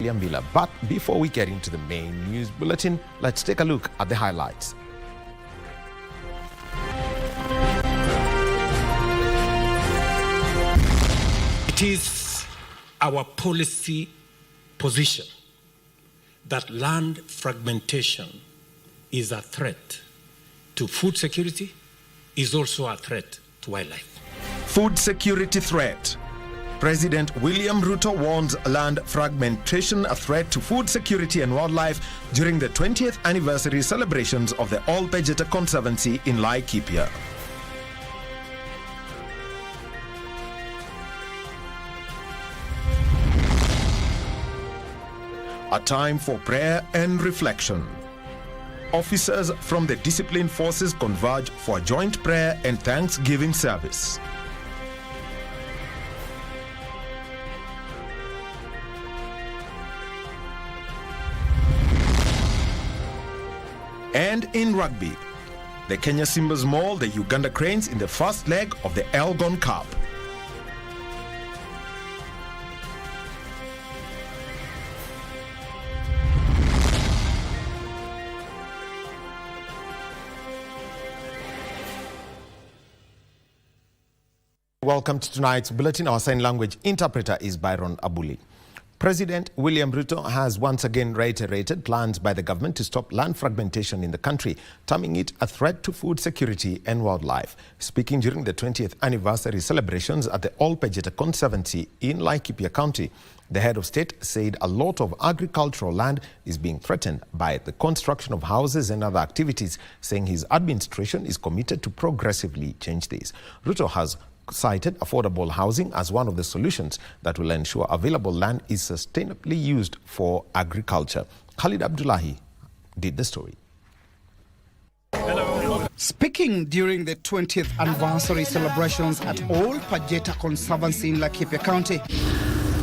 Mbila. But before we get into the main news bulletin, let's take a look at the highlights. It is our policy position that land fragmentation is a threat to food security, is also a threat to wildlife. Food security threat. President William Ruto warns land fragmentation a threat to food security and wildlife during the 20th anniversary celebrations of the Olpejeta Conservancy in Laikipia. A time for prayer and reflection. Officers from the disciplined forces converge for a joint prayer and thanksgiving service. And in rugby, the Kenya Simbas maul the Uganda Cranes in the first leg of the Elgon Cup. Welcome to tonight's bulletin. Our sign language interpreter is Byron Abuli. President William Ruto has once again reiterated plans by the government to stop land fragmentation in the country, terming it a threat to food security and wildlife. Speaking during the 20th anniversary celebrations at the Olpejeta Conservancy in Laikipia County, the head of state said a lot of agricultural land is being threatened by the construction of houses and other activities, saying his administration is committed to progressively change this. Ruto has cited affordable housing as one of the solutions that will ensure available land is sustainably used for agriculture. Khalid Abdullahi did the story. Speaking during the 20th anniversary celebrations at Olpejeta Conservancy in Laikipia County,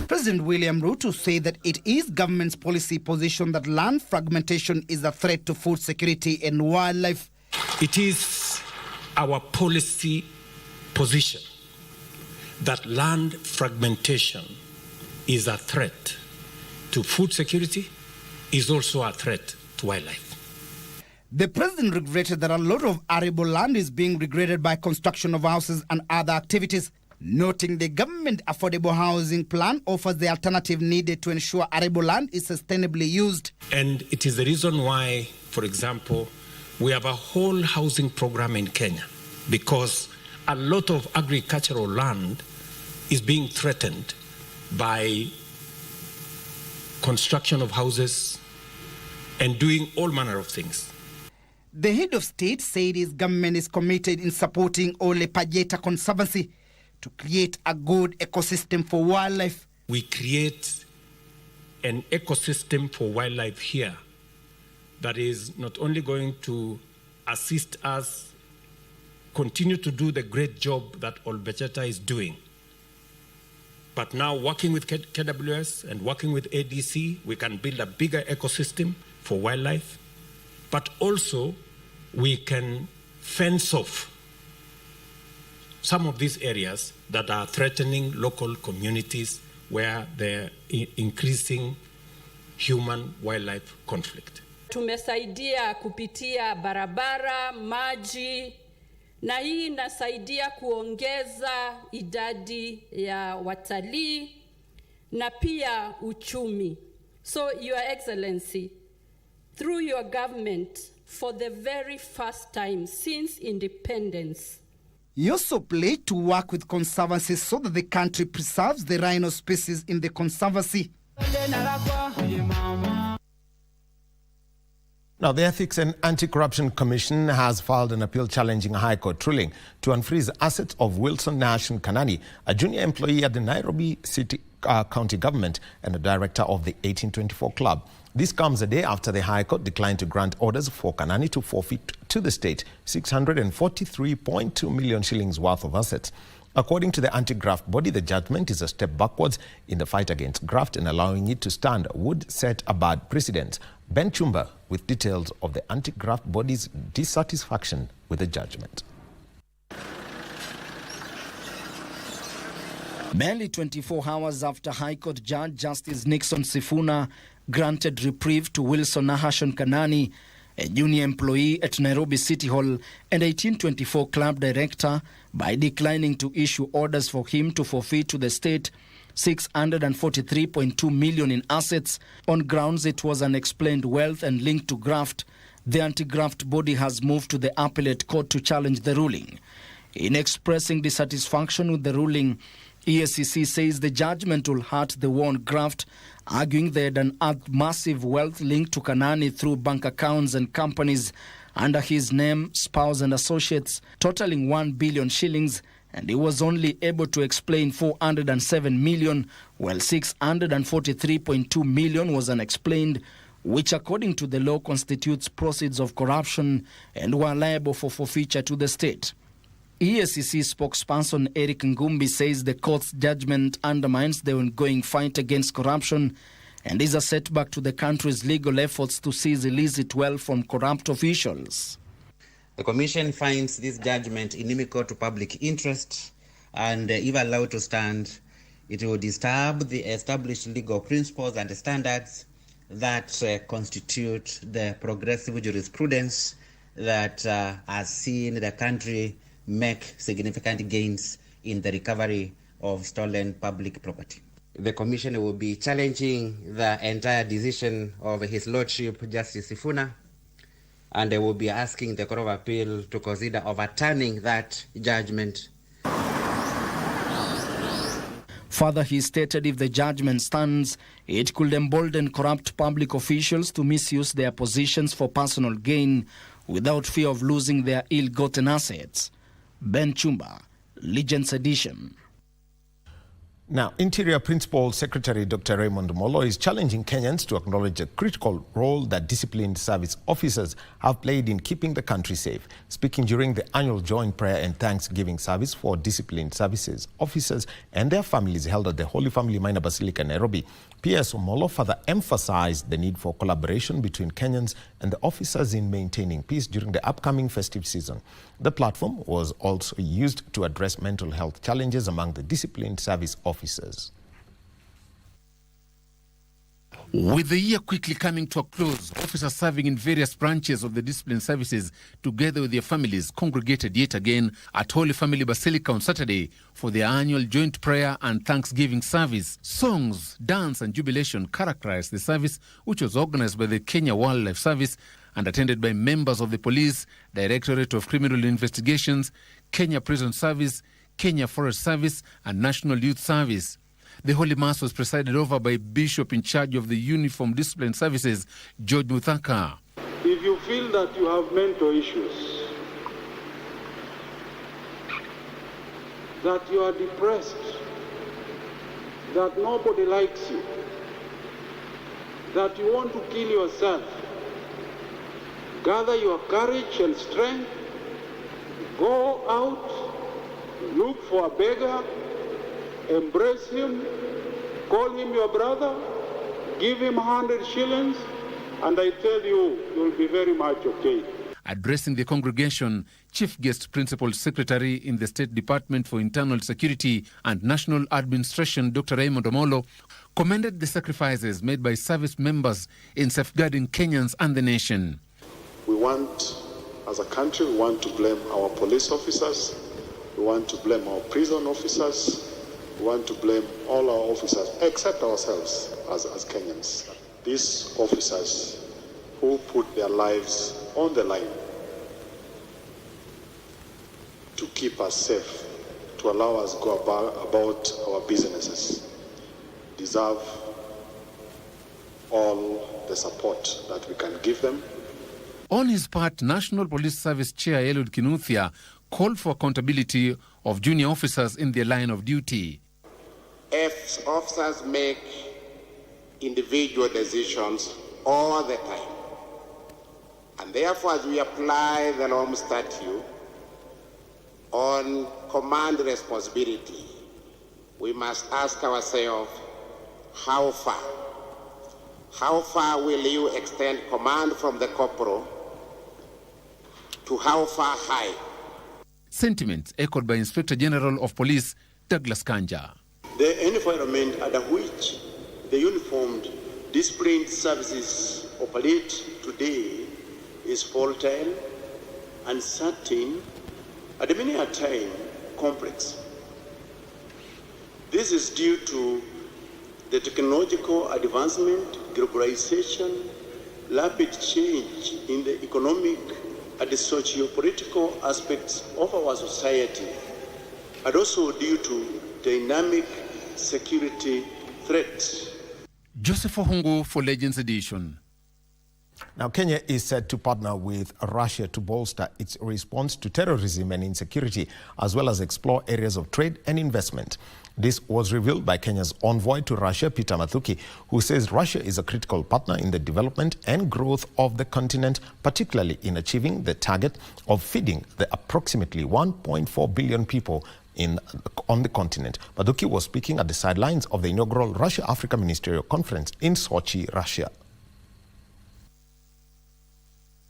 President William Ruto said that it is government's policy position that land fragmentation is a threat to food security and wildlife. It is our policy position that land fragmentation is a threat to food security, is also a threat to wildlife. The president regretted that a lot of arable land is being degraded by construction of houses and other activities, noting the government affordable housing plan offers the alternative needed to ensure arable land is sustainably used. And it is the reason why, for example, we have a whole housing program in Kenya, because a lot of agricultural land is being threatened by construction of houses and doing all manner of things. The head of state said his government is committed in supporting Olpejeta Conservancy to create a good ecosystem for wildlife. We create an ecosystem for wildlife here that is not only going to assist us continue to do the great job that Olpejeta is doing, but now working with KWS and working with ADC, we can build a bigger ecosystem for wildlife, but also we can fence off some of these areas that are threatening local communities where they're increasing human-wildlife conflict. Tumesaidia kupitia barabara, maji, na hii inasaidia kuongeza idadi ya watalii na pia uchumi. So, Your Excellency, through your government, for the very first time since independence, He also pledged to work with conservancies so that the country preserves the rhino species in the conservancy. Now, the Ethics and Anti-Corruption Commission has filed an appeal challenging a High Court ruling to unfreeze assets of Wilson Nash Kanani, a junior employee at the Nairobi City County Government and a director of the 1824 Club. This comes a day after the High Court declined to grant orders for Kanani to forfeit to the state 643.2 million shillings worth of assets. According to the anti-graft body, the judgment is a step backwards in the fight against graft and allowing it to stand would set a bad precedent. Ben Chumba with details of the anti-graft body's dissatisfaction with the judgment. Barely 24 hours after High Court Judge Justice Nixon Sifuna granted reprieve to Wilson Nahashon Kanani, a junior employee at Nairobi City Hall and 1824 club director, by declining to issue orders for him to forfeit to the state 643.2 million in assets on grounds it was unexplained wealth and linked to graft, the anti-graft body has moved to the appellate court to challenge the ruling. In expressing dissatisfaction with the ruling, EACC says the judgment will hurt the war on graft, arguing they had unearthed massive wealth linked to Kanani through bank accounts and companies under his name, spouse and associates, totaling 1 billion shillings, and he was only able to explain 407 million, while 643.2 million was unexplained, which according to the law constitutes proceeds of corruption and were liable for forfeiture to the state. EACC spokesperson Eric Ngumbi says the court's judgment undermines the ongoing fight against corruption and is a setback to the country's legal efforts to seize illicit wealth from corrupt officials. The Commission finds this judgment inimical to public interest, and if allowed to stand, it will disturb the established legal principles and standards that constitute the progressive jurisprudence that has seen the country make significant gains in the recovery of stolen public property. The Commission will be challenging the entire decision of His Lordship Justice Sifuna, and they will be asking the Court of Appeal to consider overturning that judgment. Further, he stated if the judgment stands, it could embolden corrupt public officials to misuse their positions for personal gain without fear of losing their ill-gotten assets. Ben Chumba, Legends Edition. Now, Interior Principal Secretary Dr. Raymond Molo is challenging Kenyans to acknowledge a critical role that disciplined service officers have played in keeping the country safe. Speaking during the annual joint prayer and thanksgiving service for disciplined services officers and their families held at the Holy Family Minor Basilica, Nairobi, PS Molo further emphasized the need for collaboration between Kenyans and the officers in maintaining peace during the upcoming festive season. The platform was also used to address mental health challenges among the disciplined service officers. With the year quickly coming to a close, officers serving in various branches of the discipline services, together with their families, congregated yet again at Holy Family Basilica on Saturday for their annual joint prayer and thanksgiving service. Songs, dance and jubilation characterized the service, which was organized by the Kenya Wildlife Service and attended by members of the Police, Directorate of Criminal Investigations, Kenya Prison Service, Kenya Forest Service and National Youth Service. The Holy Mass was presided over by Bishop in charge of the Uniform Discipline Services, George Muthaka. If you feel that you have mental issues, that you are depressed, that nobody likes you, that you want to kill yourself, gather your courage and strength, go out, look for a beggar, embrace him, call him your brother, give him 100 shillings, and I tell you, you'll be very much okay. Addressing the congregation, Chief Guest Principal Secretary in the State Department for Internal Security and National Administration, Dr. Raymond Omolo, commended the sacrifices made by service members in safeguarding Kenyans and the nation. We want, as a country, we want to blame our police officers, we want to blame our prison officers, we want to blame all our officers, except ourselves as Kenyans. These officers who put their lives on the line to keep us safe, to allow us to go about our businesses, deserve all the support that we can give them. On his part, National Police Service Chair Eliud Kinuthia called for accountability of junior officers in their line of duty. If officers make individual decisions all the time, and therefore as we apply the Wahome statute on command responsibility, we must ask ourselves, how far will you extend command from the corporal to how far high? Sentiments echoed by Inspector General of Police Douglas Kanja. the environment under which the uniformed disciplined services operate today is volatile, uncertain, and many a time complex. This is due to the technological advancement, globalization, rapid change in the economic and the socio-political aspects of our society, and also due to dynamic security threats. Joseph Ohungu for Legends Edition. Now, Kenya is set to partner with Russia to bolster its response to terrorism and insecurity, as well as explore areas of trade and investment. This was revealed by Kenya's envoy to Russia, Peter Mathuki, who says Russia is a critical partner in the development and growth of the continent, particularly in achieving the target of feeding the approximately 1.4 billion people on the continent. Mathuki was speaking at the sidelines of the inaugural Russia-Africa Ministerial Conference in Sochi, Russia.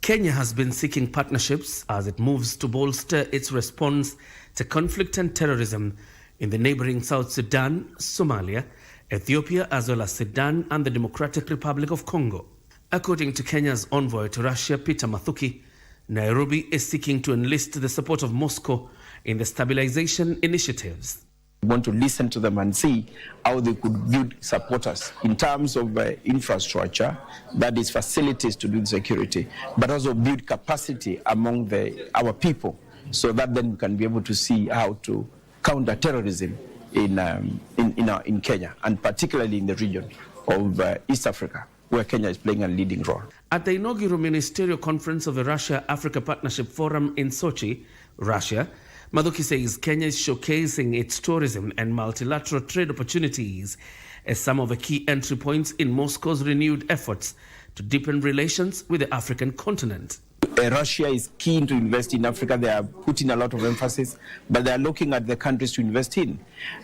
Kenya has been seeking partnerships as it moves to bolster its response to conflict and terrorism in the neighboring South Sudan, Somalia, Ethiopia, as well as Sudan and the Democratic Republic of Congo. According to Kenya's envoy to Russia, Peter Mathuki, Nairobi is seeking to enlist the support of Moscow in the stabilization initiatives. We want to listen to them and see how they could support us in terms of infrastructure, that is facilities to do security, but also build capacity among our people, so that then we can be able to see how to counter terrorism in Kenya, and particularly in the region of East Africa, where Kenya is playing a leading role. At the inaugural ministerial conference of the Russia-Africa Partnership Forum in Sochi, Russia, Mathuki says Kenya is showcasing its tourism and multilateral trade opportunities as some of the key entry points in Moscow's renewed efforts to deepen relations with the African continent. Russia is keen to invest in Africa. They are putting a lot of emphasis, but they are looking at the countries to invest in.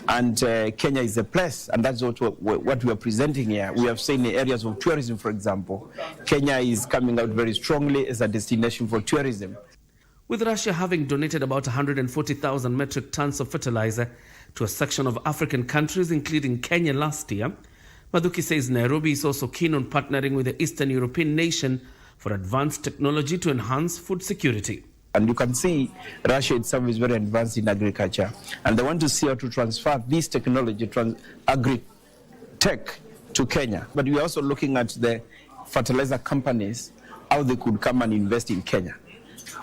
And Kenya is a place, and that's what we are presenting here. We have seen the areas of tourism, for example. Kenya is coming out very strongly as a destination for tourism. With Russia having donated about 140,000 metric tons of fertilizer to a section of African countries, including Kenya last year, Mathuki says Nairobi is also keen on partnering with the Eastern European nation for advanced technology to enhance food security. And you can see Russia itself is very advanced in agriculture, and they want to see how to transfer this technology, agri-tech, to Kenya. But we are also looking at the fertilizer companies, how they could come and invest in Kenya.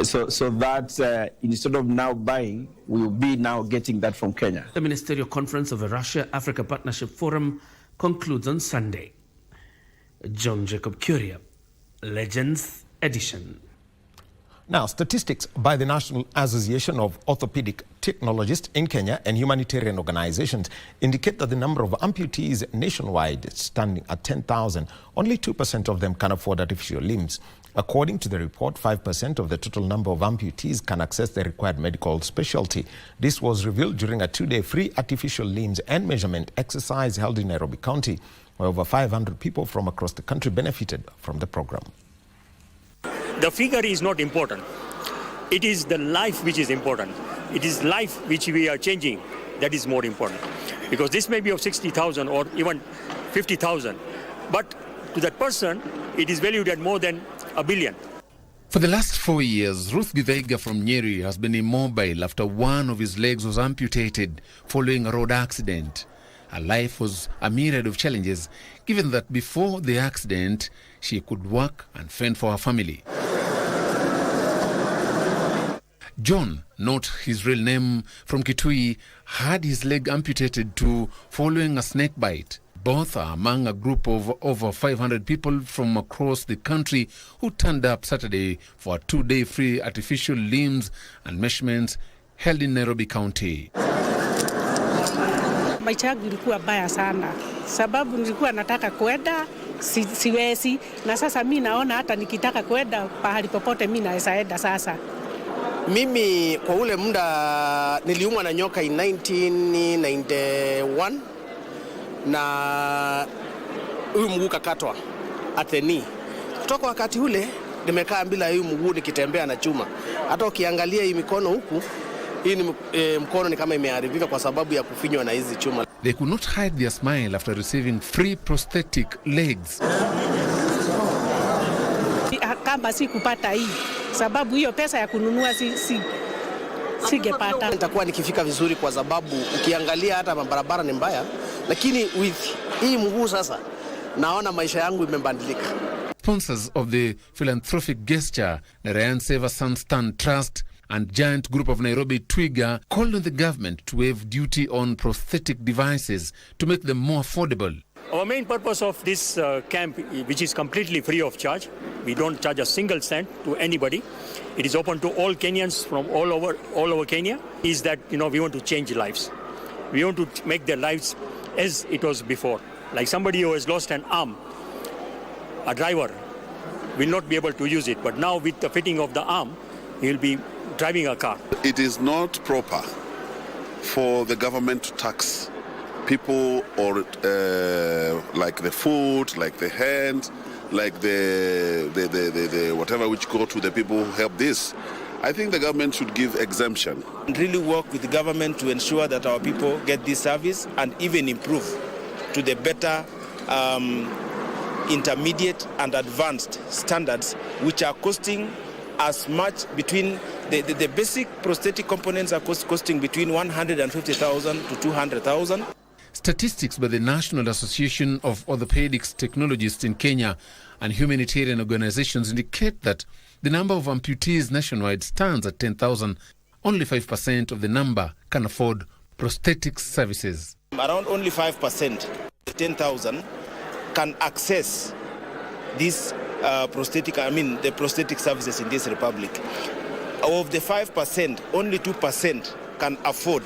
So that instead of now buying, we will be now getting that from Kenya. The ministerial conference of the Russia-Africa Partnership Forum concludes on Sunday. John Jacob Curia, Legends Edition. Now, statistics by the National Association of Orthopedic Technologists in Kenya and humanitarian organizations indicate that the number of amputees nationwide is standing at 10,000. Only 2% of them can afford artificial limbs. According to the report, 5% of the total number of amputees can access the required medical specialty. This was revealed during a two-day free artificial limbs and measurement exercise held in Nairobi County, where over 500 people from across the country benefited from the program. The figure is not important. It is the life which is important. It is life which we are changing that is more important. Because this may be of 60,000 or even 50,000, but to that person, it is valued at more than $1 billion. For the last 4 years, Ruth Githaiga from Nyeri has been immobile after one of his legs was amputated following a road accident. Her life was a myriad of challenges, given that before the accident, she could work and fend for her family. John, not his real name, from Kitui, had his leg amputated too following a snake bite. Both are among a group of over 500 people from across the country who turned up Saturday for a two-day free artificial limbs and measurements held in Nairobi County. Maisha yangu ilikuwa baya sana, sababu nilikuwa nataka kwenda siwezi, na sasa mimi naona hata nikitaka kwenda pahali popote mimi naweza enda sasa. Mimi kwa ule muda niliumwa na nyoka in 1991 na huyu mguu kakatwa at the knee. Kutoka wakati ule nimekaa bila huyu mguu nikitembea na chuma. Hata ukiangalia hii mikono huku, hii ni mkono ni kama imeharibika kwa sababu ya kufinywa na hizi chuma. They could not hide their smile after receiving free prosthetic legs. Kama si kupata hii sababu hiyo pesa ya kununua singepata. Nitakuwa nikifika vizuri kwa sababu ukiangalia hata barabara ni mbaya, lakini with hii mguu sasa naona maisha yangu imebadilika. Sponsors of the philanthropic gesture, Narayan Seva Sansthan Trust and Giant Group of Nairobi Twiga, called on the government to waive duty on prosthetic devices to make them more affordable. Our main purpose of this camp, which is completely free of charge, we don't charge a single cent to anybody. It is open to all Kenyans from all over Kenya, is that, we want to change lives. We want to make their lives as it was before. Like somebody who has lost an arm, a driver will not be able to use it. But now with the fitting of the arm, he will be driving a car. It is not proper for the government to tax people or like the foot, like the hand, like the whatever which go to the people who help this. I think the government should give exemption. And really work with the government to ensure that our people get this service and even improve to the better intermediate and advanced standards, which are costing as much between the basic prosthetic components are costing between 150,000 to 200,000. Statistics by the National Association of Orthopedics Technologists in Kenya and humanitarian organizations indicate that the number of amputees nationwide stands at 10,000. Only 5% of the number can afford prosthetic services. Around only 5%, 10,000, can access these the prosthetic services in this republic. Of the 5%, only 2% can afford,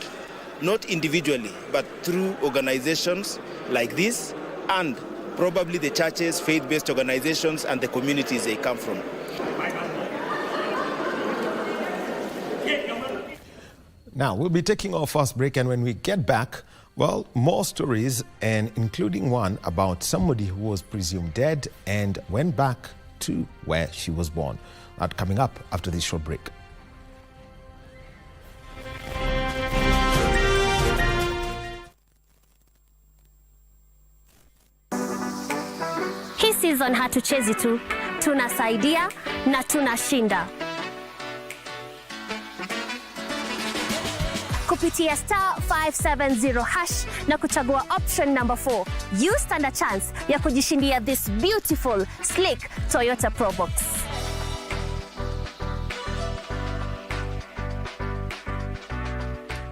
not individually, but through organizations like this and probably the churches, faith-based organizations and the communities they come from. Now, we'll be taking our first break, and when we get back, well, more stories, and including one about somebody who was presumed dead and went back to where she was born. That coming up after this short break. Hii season hatuchezi tu, tunasaidia na tunashinda. Kupitia *570# na kuchagua option number 4, you stand a chance ya kujishindia this beautiful, sleek Toyota Probox.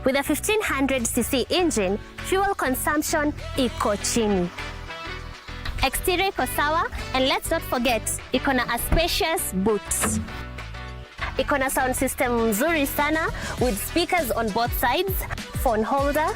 With a 1500cc engine, fuel consumption iko chini. Exterior iko sawa, and let's not forget, iko na a spacious boot. Iko na sound system nzuri sana with speakers on both sides, phone holder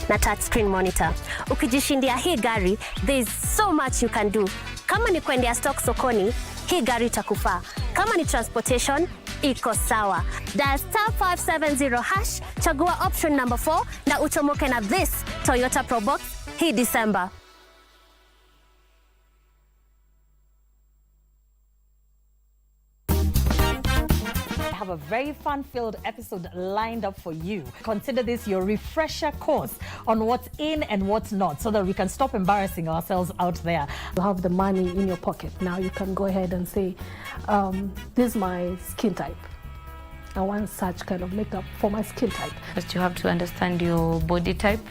na touchscreen monitor. Ukijishindia hii gari, there is so much you can do. Kama ni kuendea stock sokoni, hii gari itakufaa. Kama ni transportation, iko sawa. Dial *570#, chagua option number 4 na uchomoke na this Toyota Probox hii December. Have a very fun-filled episode lined up for you. Consider this your refresher course on what's in and what's not, so that we can stop embarrassing ourselves out there. You have the money in your pocket. Now you can go ahead and say, this is my skin type. I want such kind of makeup for my skin type. First, you have to understand your body type.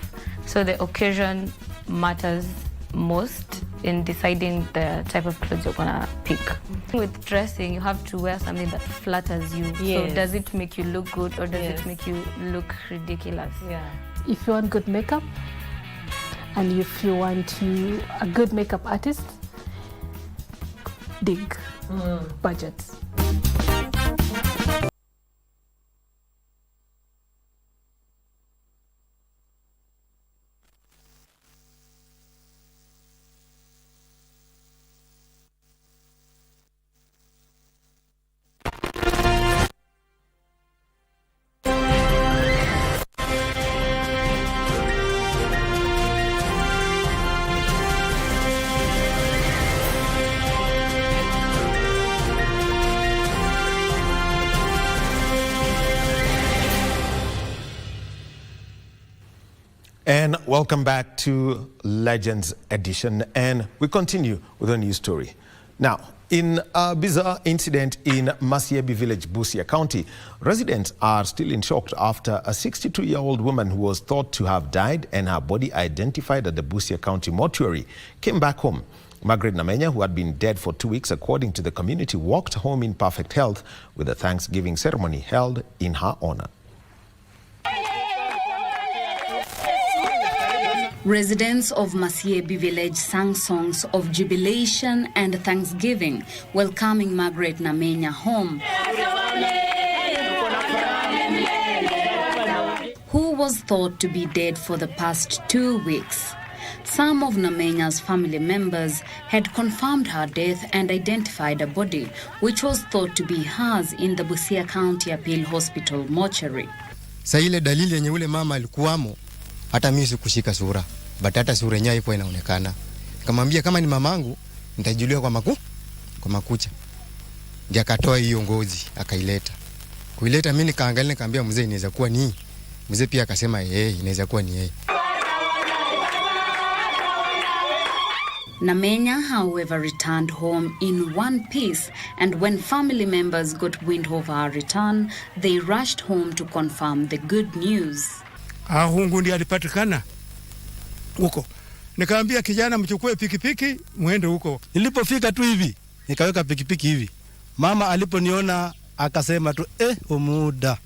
So the occasion matters most in deciding the type of clothes you're gonna pick. With dressing, you have to wear something that flatters you. Yes. So does it make you look good, or does it make you look ridiculous? Yeah. If you want good makeup, and if you want a good makeup artist, dig budgets. And welcome back to Legends Edition, and we continue with a new story. Now, in a bizarre incident in Masiebi village, Busia County, residents are still in shock after a 62-year-old woman who was thought to have died and her body identified at the Busia County mortuary came back home. Margaret Namenya, who had been dead for 2 weeks, according to the community, walked home in perfect health with a Thanksgiving ceremony held in her honor. Residents of Masiebi village sang songs of jubilation and thanksgiving, welcoming Margaret Namenya home, who was thought to be dead for the past 2 weeks. Some of Namenya's family members had confirmed her death and identified a body, which was thought to be hers, in the Busia County Appeal Hospital mortuary. Sa ile dalili yenye ule mama alikuwamo, hata mimi sikushika sura, but hata sura yenyewe haikuwa inaonekana. Nikamwambia kama ni mamangu nitajulia kwa makucha. Ndiye akatoa hiyo ngozi akaileta. Kuileta mimi nikaangalia nikamwambia mzee inaweza kuwa ni. Mzee pia akasema inaweza kuwa ni yeye. Namenya, however, returned home in one piece, and when family members got wind of her return, they rushed home to confirm the good news. Ahungu ndiye alipatikana huko. Nikaambia kijana mchukue pikipiki muende huko. Nilipofika tu hivi, nikaweka pikipiki hivi. Mama aliponiona akasema tu umuda.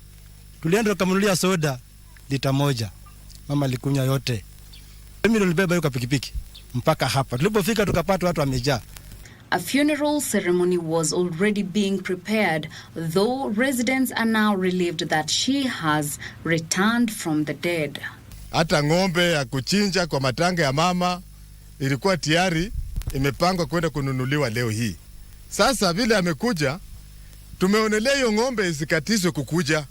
Tulienda tukamnunulia soda lita 1. Mama alikunywa yote. Mimi nilibeba hiyo pikipiki mpaka hapa. Tulipofika tukapata watu wamejaa. A funeral ceremony was already being prepared, though residents are now relieved that she has returned from the dead. Hata ng'ombe ya kuchinja kwa matanga ya mama ilikuwa tayari imepangwa kwenda kununuliwa leo hii. Sasa vile amekuja, tumeonelea hiyo ng'ombe isikatizwe kukuja,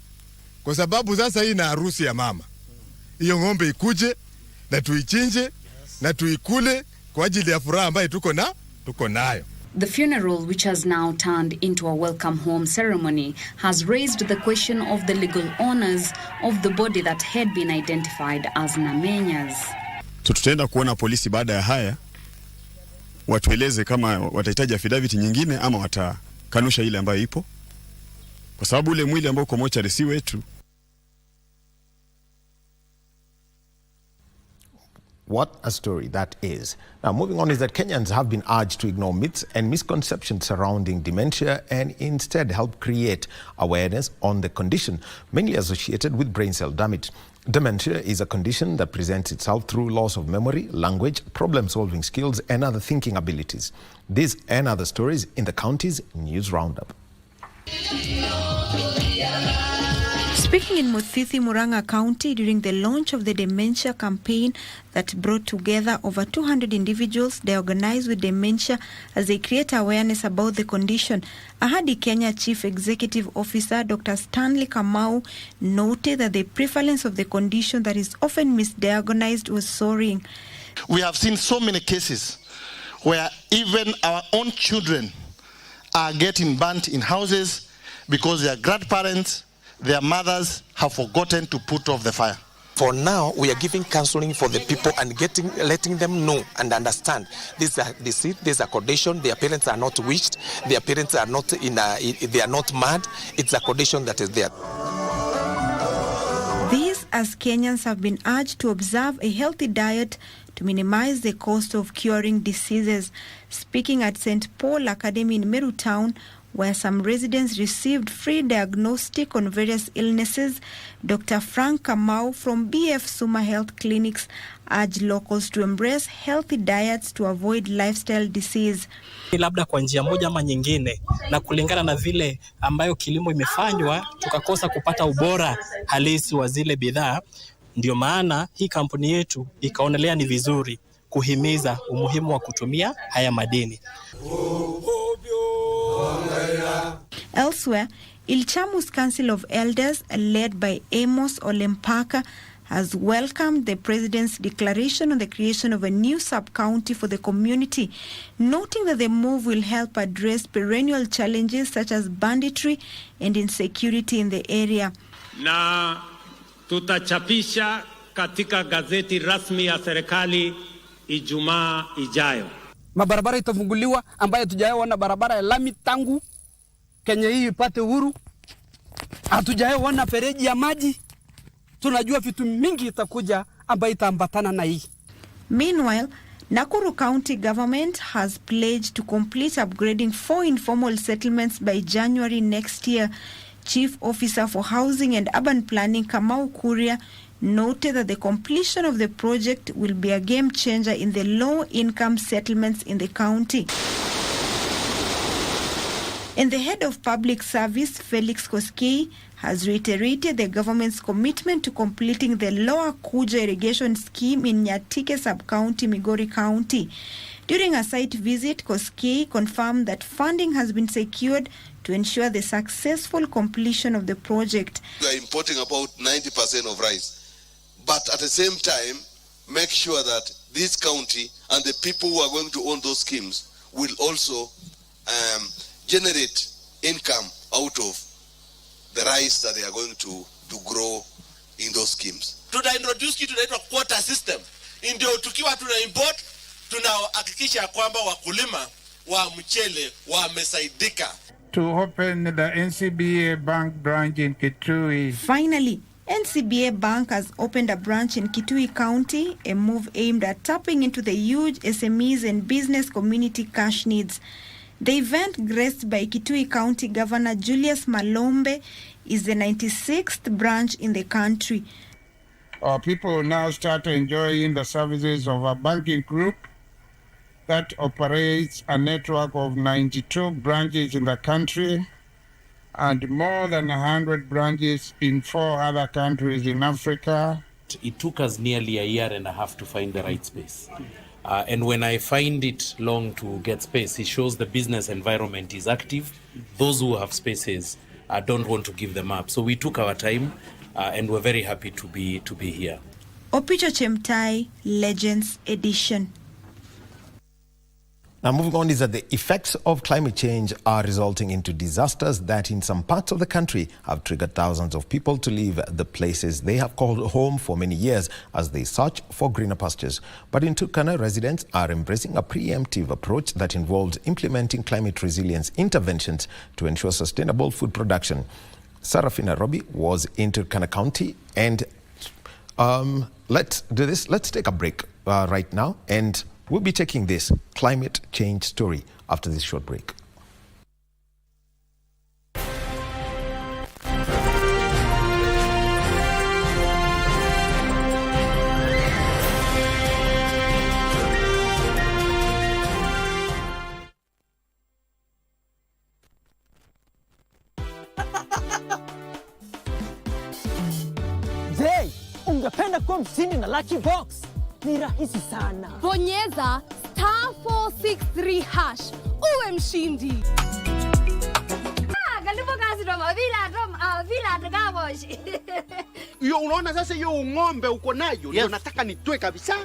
kwa sababu sasa hii na harusi ya mama. Hiyo ng'ombe ikuje na tuichinje na tuikule kwa ajili ya furaha ambayo tuko nayo. The funeral, which has now turned into a welcome home ceremony, has raised the question of the legal owners of the body that had been identified as Namenya's. Tutaenda kuona polisi baada ya haya watueleze kama watahitaji affidavit nyingine ama watakanusha ile ambayo ipo, kwa sababu ule mwili ambao uko mochari si wetu. What a story that is. Now, moving on is that Kenyans have been urged to ignore myths and misconceptions surrounding dementia and instead help create awareness on the condition, mainly associated with brain cell damage. Dementia is a condition that presents itself through loss of memory, language, problem-solving skills, and other thinking abilities. These and other stories in the county's News Roundup. Speaking in Muthithi, Murang'a County during the launch of the dementia campaign that brought together over 200 individuals diagnosed with dementia as they create awareness about the condition, Ahadi Kenya Chief Executive Officer Dr. Stanley Kamau noted that the prevalence of the condition that is often misdiagnosed was soaring. We have seen so many cases where even our own children are getting burnt in houses because their grandparents, their mothers have forgotten to put off the fire. For now, we are giving counseling for the people and letting them know and understand this is a condition. Their parents are not witched. Their parents are not they are not mad. It's a condition that is there. This, as Kenyans have been urged to observe a healthy diet to minimize the cost of curing diseases. Speaking at St. Paul Academy in Meru Town, where some residents received free diagnostic on various illnesses, Dr. Frank Kamau from BF Suma Health Clinics urged locals to embrace healthy diets to avoid lifestyle disease. Labda kwa njia moja ama nyingine, na kulingana na vile ambayo kilimo imefanywa, tukakosa kupata ubora halisi wa zile bidhaa. Ndio maana hii kampuni yetu ikaonelea ni vizuri kuhimiza umuhimu wa kutumia haya madini. Elsewhere, Ilchamu's Council of Elders, led by Amos Olempaka, has welcomed the President's declaration on the creation of a new sub-county for the community, noting that the move will help address perennial challenges such as banditry and insecurity in the area. Na tutachapisha katika gazeti rasmi ya serikali Ijumaa ijayo. Mabarabara itafunguliwa ambayo tujayaona barabara ya lami tangu Kenya hii ipate uhuru. Hatujayaona fereji ya maji. Tunajua vitu mingi itakuja ambayo itaambatana na hii. Meanwhile, Nakuru County government has pledged to complete upgrading 4 informal settlements by January next year. Chief Officer for Housing and Urban Planning Kamau Kuria noted that the completion of the project will be a game changer in the low-income settlements in the county. And the head of public service, Felix Koskei, has reiterated the government's commitment to completing the Lower Kuja irrigation scheme in Nyatike sub-county, Migori County. During a site visit, Koskei confirmed that funding has been secured to ensure the successful completion of the project. We are importing about 90% of rice, but at the same time, make sure that this county and the people who are going to own those schemes will also generate income out of the rice that they are going to grow in those schemes. Tutaintroduce kitu inaitwa quota system. Ndio tukiwa tuna import, tunahakikisha kwamba wakulima wa mchele wamesaidika. To open the NCBA Bank branch in Kitui. Finally, NCBA Bank has opened a branch in Kitui County, a move aimed at tapping into the huge SMEs and business community cash needs. The event, graced by Kitui County Governor Julius Malombe, is the 96th branch in the country. Our people now start enjoying the services of a banking group that operates a network of 92 branches in the country and more than 100 branches in 4 other countries in Africa. It took us nearly a year and a half to find the right space. And when I find it long to get space, it shows the business environment is active. Those who have spaces don't want to give them up. So we took our time and we're very happy to be here. Opicho Chemtai, Legends Edition. Now, moving on is that the effects of climate change are resulting into disasters that in some parts of the country have triggered thousands of people to leave the places they have called home for many years as they search for greener pastures. But in Turkana, residents are embracing a preemptive approach that involves implementing climate resilience interventions to ensure sustainable food production. Sarafina Robi was in Turkana County, and let's do this. Let's take a break right now, and we'll be taking this climate change story after this short break. Je, ungependa kuwa mshindi na Lucky Box? Ni rahisi sana. Bonyeza *463# uwe mshindi. Yo, unaona sasa hiyo ng'ombe uko nayo, ndio nataka nitoe kabisa.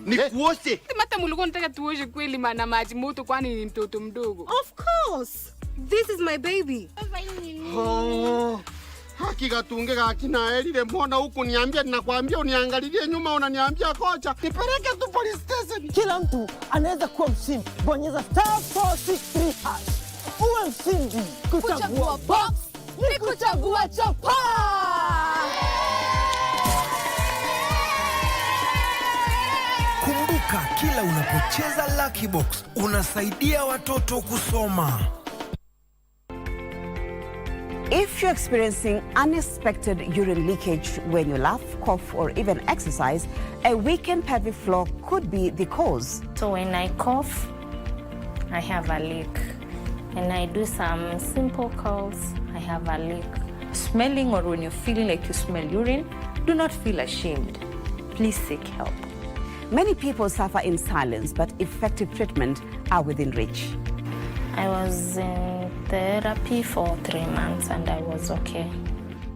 Nikuoshe. Mata mulikuwa nataka tuoshe kweli maana maji moto kwani ni mtoto mdogo. Of course. This is my baby. Oh. Hakika tungeka akina Elile, mbona huku niambia, ninakwambia uniangalilie nyuma, unaniambia kocha nipeleke tu police station. Kila mtu anaweza kuwa mshindi. Bonyeza *463#. Uwe mshindi. Kuchagua box ni kuchagua chapa. Kumbuka, kila unapocheza Lucky Box unasaidia watoto kusoma. If you're experiencing unexpected urine leakage when you laugh, cough, or even exercise, a weakened pelvic floor could be the cause. So when I cough, I have a leak. And I do some simple curls, I have a leak. Smelling or when you're feeling like you smell urine, do not feel ashamed. Please seek help. Many people suffer in silence, but effective treatment are within reach. I was in therapy for 3 months and I was okay.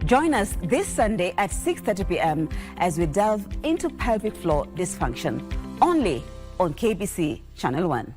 Join us this Sunday at 6:30 p.m. as we delve into pelvic floor dysfunction, only on KBC Channel 1.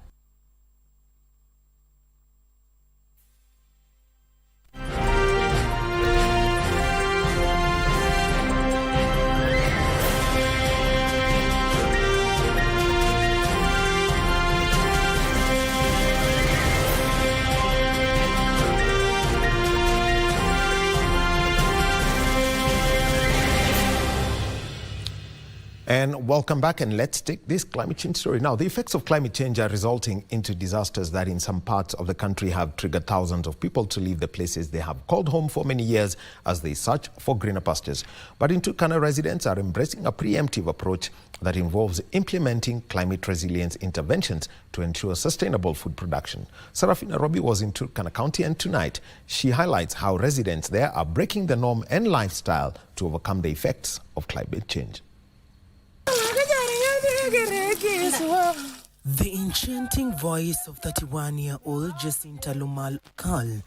And welcome back, and let's take this climate change story. Now, the effects of climate change are resulting into disasters that in some parts of the country have triggered thousands of people to leave the places they have called home for many years as they search for greener pastures. But in Turkana, residents are embracing a preemptive approach that involves implementing climate resilience interventions to ensure sustainable food production. Sarafina Robi was in Turkana County, and tonight she highlights how residents there are breaking the norm and lifestyle to overcome the effects of climate change. The enchanting voice of 31-year-old Jacinta Lumal Kal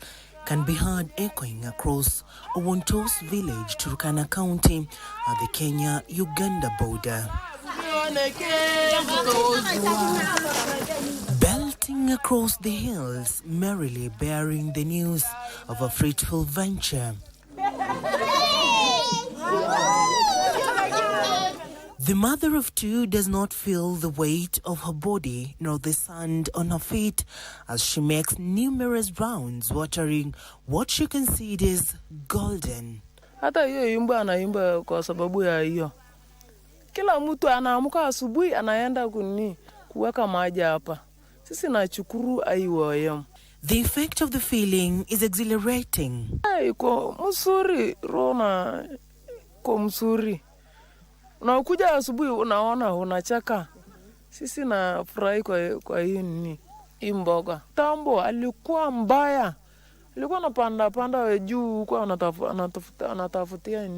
can be heard echoing across Owontos village, Turkana County, at the Kenya-Uganda border. Belting across the hills, merrily bearing the news of a fruitful venture. The mother of two does not feel the weight of her body nor the sand on her feet as she makes numerous rounds watering what she considers golden. Hata hiyo imba anaimba kwa sababu ya hiyo. Kila mtu anaamka asubuhi anaenda kuweka maji hapa. Sisi nachukuru aiwoyem. The effect of the feeling is exhilarating. Iko mzuri, rona ko mzuri. Unakuja asubuhi unaona unacheka. Sisi na furahi kwa hii mboga. Tambo alikuwa mbaya. Alikuwa anapanda juu huko anatafutia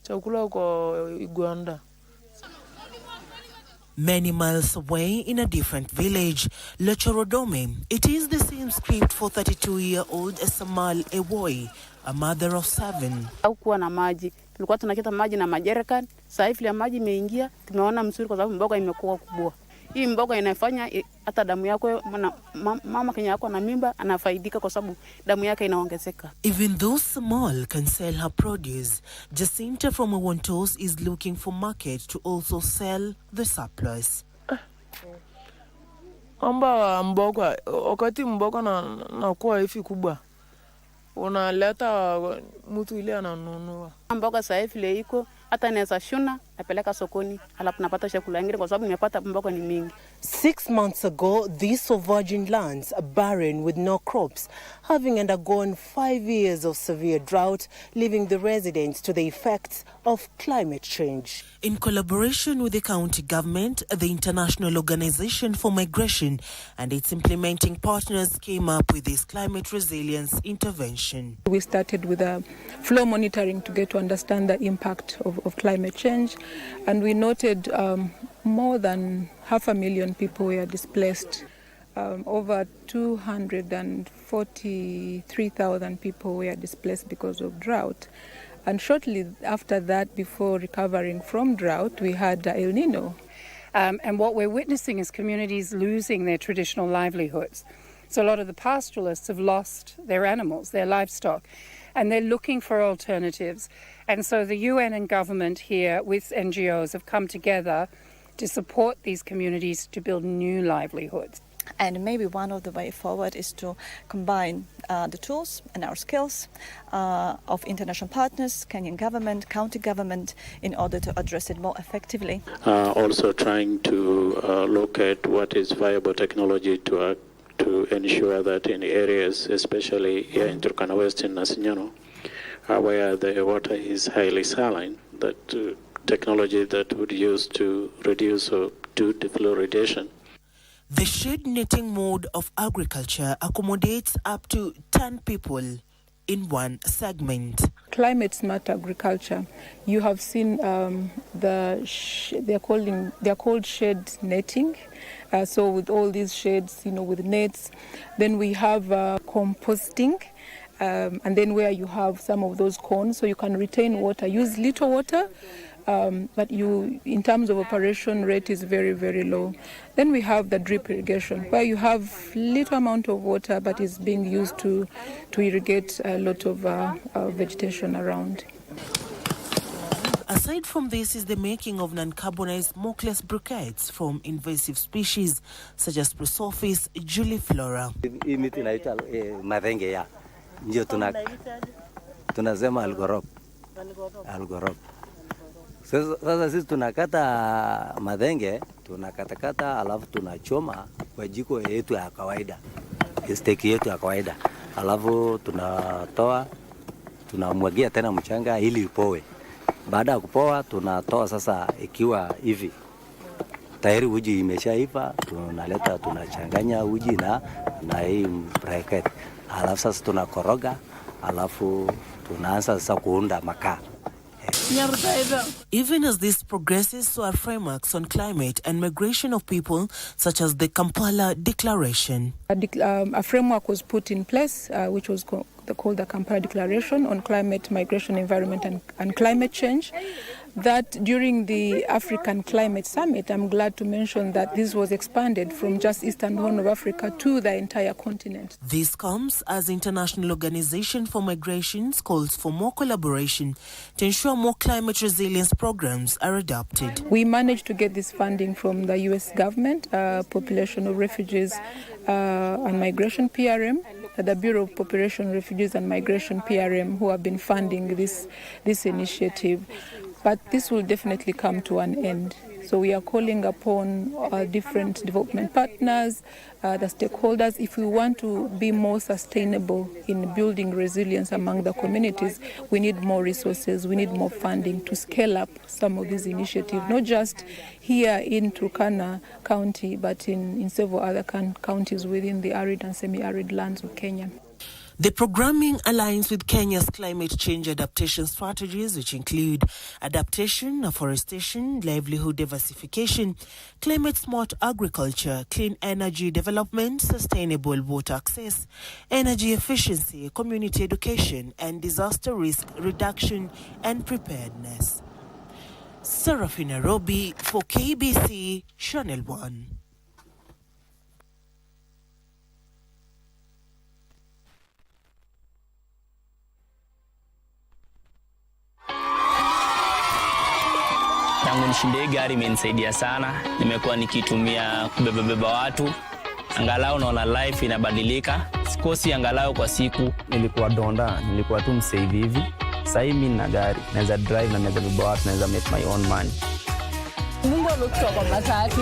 chakula kwa Uganda. Many miles away in a different village, Lochorodome, it is the same script for 32-year-old Esamal Ewoi, a mother of 7. Hakuwa na maji. Tulikuwa tunakita maji na majerikani. Sasa hivi ya maji imeingia, tumeona mzuri kwa sababu mboga imekuwa kubwa. Hii mboga inafanya hata damu yako mama Kenya yako na mimba anafaidika kwa sababu damu yake inaongezeka. Even though small can sell her produce, Jacinta from Owontos is looking for market to also sell the surplus. Amba mboga, wakati mboga na kuwa hivi kubwa, unaleta mtu ile ananunua. Mboga sasa hivi iko hata naweza shuna napeleka sokoni alafu napata chakula ingine kwa sababu nimepata mboga ni mingi. 6 months ago, these were virgin lands, barren with no crops, having undergone 5 years of severe drought, leaving the residents to the effects of climate change. In collaboration with the county government, the International Organization for Migration and its implementing partners came up with this climate resilience intervention. We started with a flow monitoring to get to understand the impact of climate change, and we noted more than 500,000 people were displaced. Over 243,000 people were displaced because of drought. And shortly after that, before recovering from drought, we had El Nino. And what we're witnessing is communities losing their traditional livelihoods. So a lot of the pastoralists have lost their animals, their livestock, and they're looking for alternatives. And so the UN and government here with NGOs have come together to support these communities to build new livelihoods. And maybe one of the way forward is to combine the tools and our skills of international partners, Kenyan government, county government, in order to address it more effectively. Also trying to look at what is viable technology to ensure that in areas, especially here in Turkana West in Nasinyano, where the water is highly saline, that technology that would use to reduce or do defluoridation. The shade netting mode of agriculture accommodates up to 10 people in one segment. Climate smart agriculture. You have seen they're called shade netting. So with all these shades, with nets, then we have composting. And then where you have some of those cones, so you can retain water, use little water, but in terms of operation rate is very, very low. Then we have the drip irrigation, where you have little amount of water, but it's being used to irrigate a lot of vegetation around. Aside from this is the making of non-carbonized smokeless briquettes from invasive species such as Prosophis juliflora. Hii miti inaitwa madhenge ya ndio tunasema algorop. Sasa sisi tunakata madhenge, tunakatakata alafu tunachoma kwa jiko yetu ya kawaida. Steak yetu ya kawaida. Alafu tunatoa, tunamwagia tena mchanga ili ipoe. Baada ya kupoa tunatoa sasa ikiwa hivi. Tayari uji imeshaiva, tunaleta tunachanganya uji na hii bracket. Alafu sasa tunakoroga, alafu tunaanza sasa kuunda makaa. Even as this progresses, so are frameworks on climate and migration of people, such as the Kampala Declaration. A framework was put in place, which was called the Kampala Declaration on Climate, Migration, Environment and Climate Change. That during the African Climate Summit, I'm glad to mention that this was expanded from just Eastern Horn of Africa to the entire continent. This comes as International Organization for Migrations calls for more collaboration to ensure more climate resilience programs are adopted. We managed to get this funding from the US government, Population of Refugees and Migration, PRM, the Bureau of Population, Refugees and Migration, PRM, who have been funding this initiative. But this will definitely come to an end. So we are calling upon different development partners, the stakeholders. If we want to be more sustainable in building resilience among the communities, we need more resources, we need more funding to scale up some of these initiatives, not just here in Turkana County, but in several other counties within the arid and semi-arid lands of Kenya. The programming aligns with Kenya's climate change adaptation strategies, which include adaptation, afforestation, livelihood diversification, climate-smart agriculture, clean energy development, sustainable water access, energy efficiency, community education, and disaster risk reduction and preparedness. Serafina Robi for KBC Channel 1. Tangu nishinde gari imenisaidia sana. Nimekuwa nikitumia kubeba watu. Angalau naona life inabadilika. Sikosi angalau kwa siku. Nilikuwa donda, nilikuwa tu msave hivi. Sasa hivi mimi nina gari, naweza drive na naweza beba watu, naweza make my own money. Mungu amekutoa kwa matatu.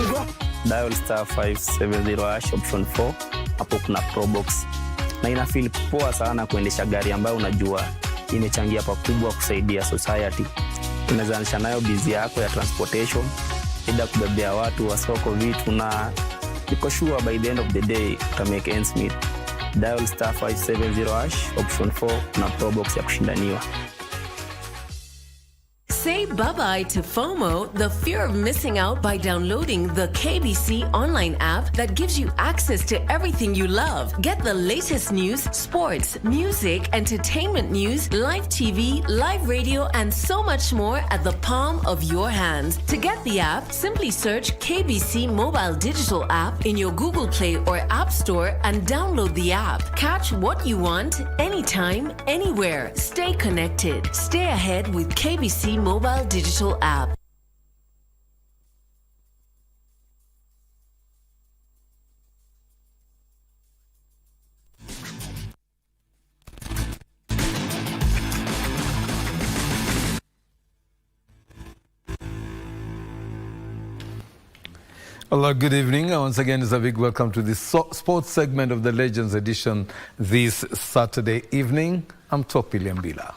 Dial *570# option 4. Hapo kuna Pro Box. Na ina feel poa sana kuendesha gari ambayo unajua imechangia pakubwa kusaidia society. Unazanisha nayo busy yako ya transportation, ida kubebea watu wa soko vitu, na niko sure by the end of the day uta make ends meet. Dial *570# option 4 na Pro Box ya kushindaniwa. Say bye-bye to FOMO, the fear of missing out, by downloading the KBC Online app that gives you access to everything you love. Get the latest news, sports, music, entertainment news, live TV, live radio, and so much more at the palm of your hands. To get the app, simply search KBC Mobile Digital App in your Google Play or App Store and download the app. Catch what you want, anytime, anywhere. Stay connected. Stay ahead with KBC Mobile Digital App. Hello, good evening. Once again, it's a big welcome to this sports segment of the Legends edition this Saturday evening. I'm Topi Liambila.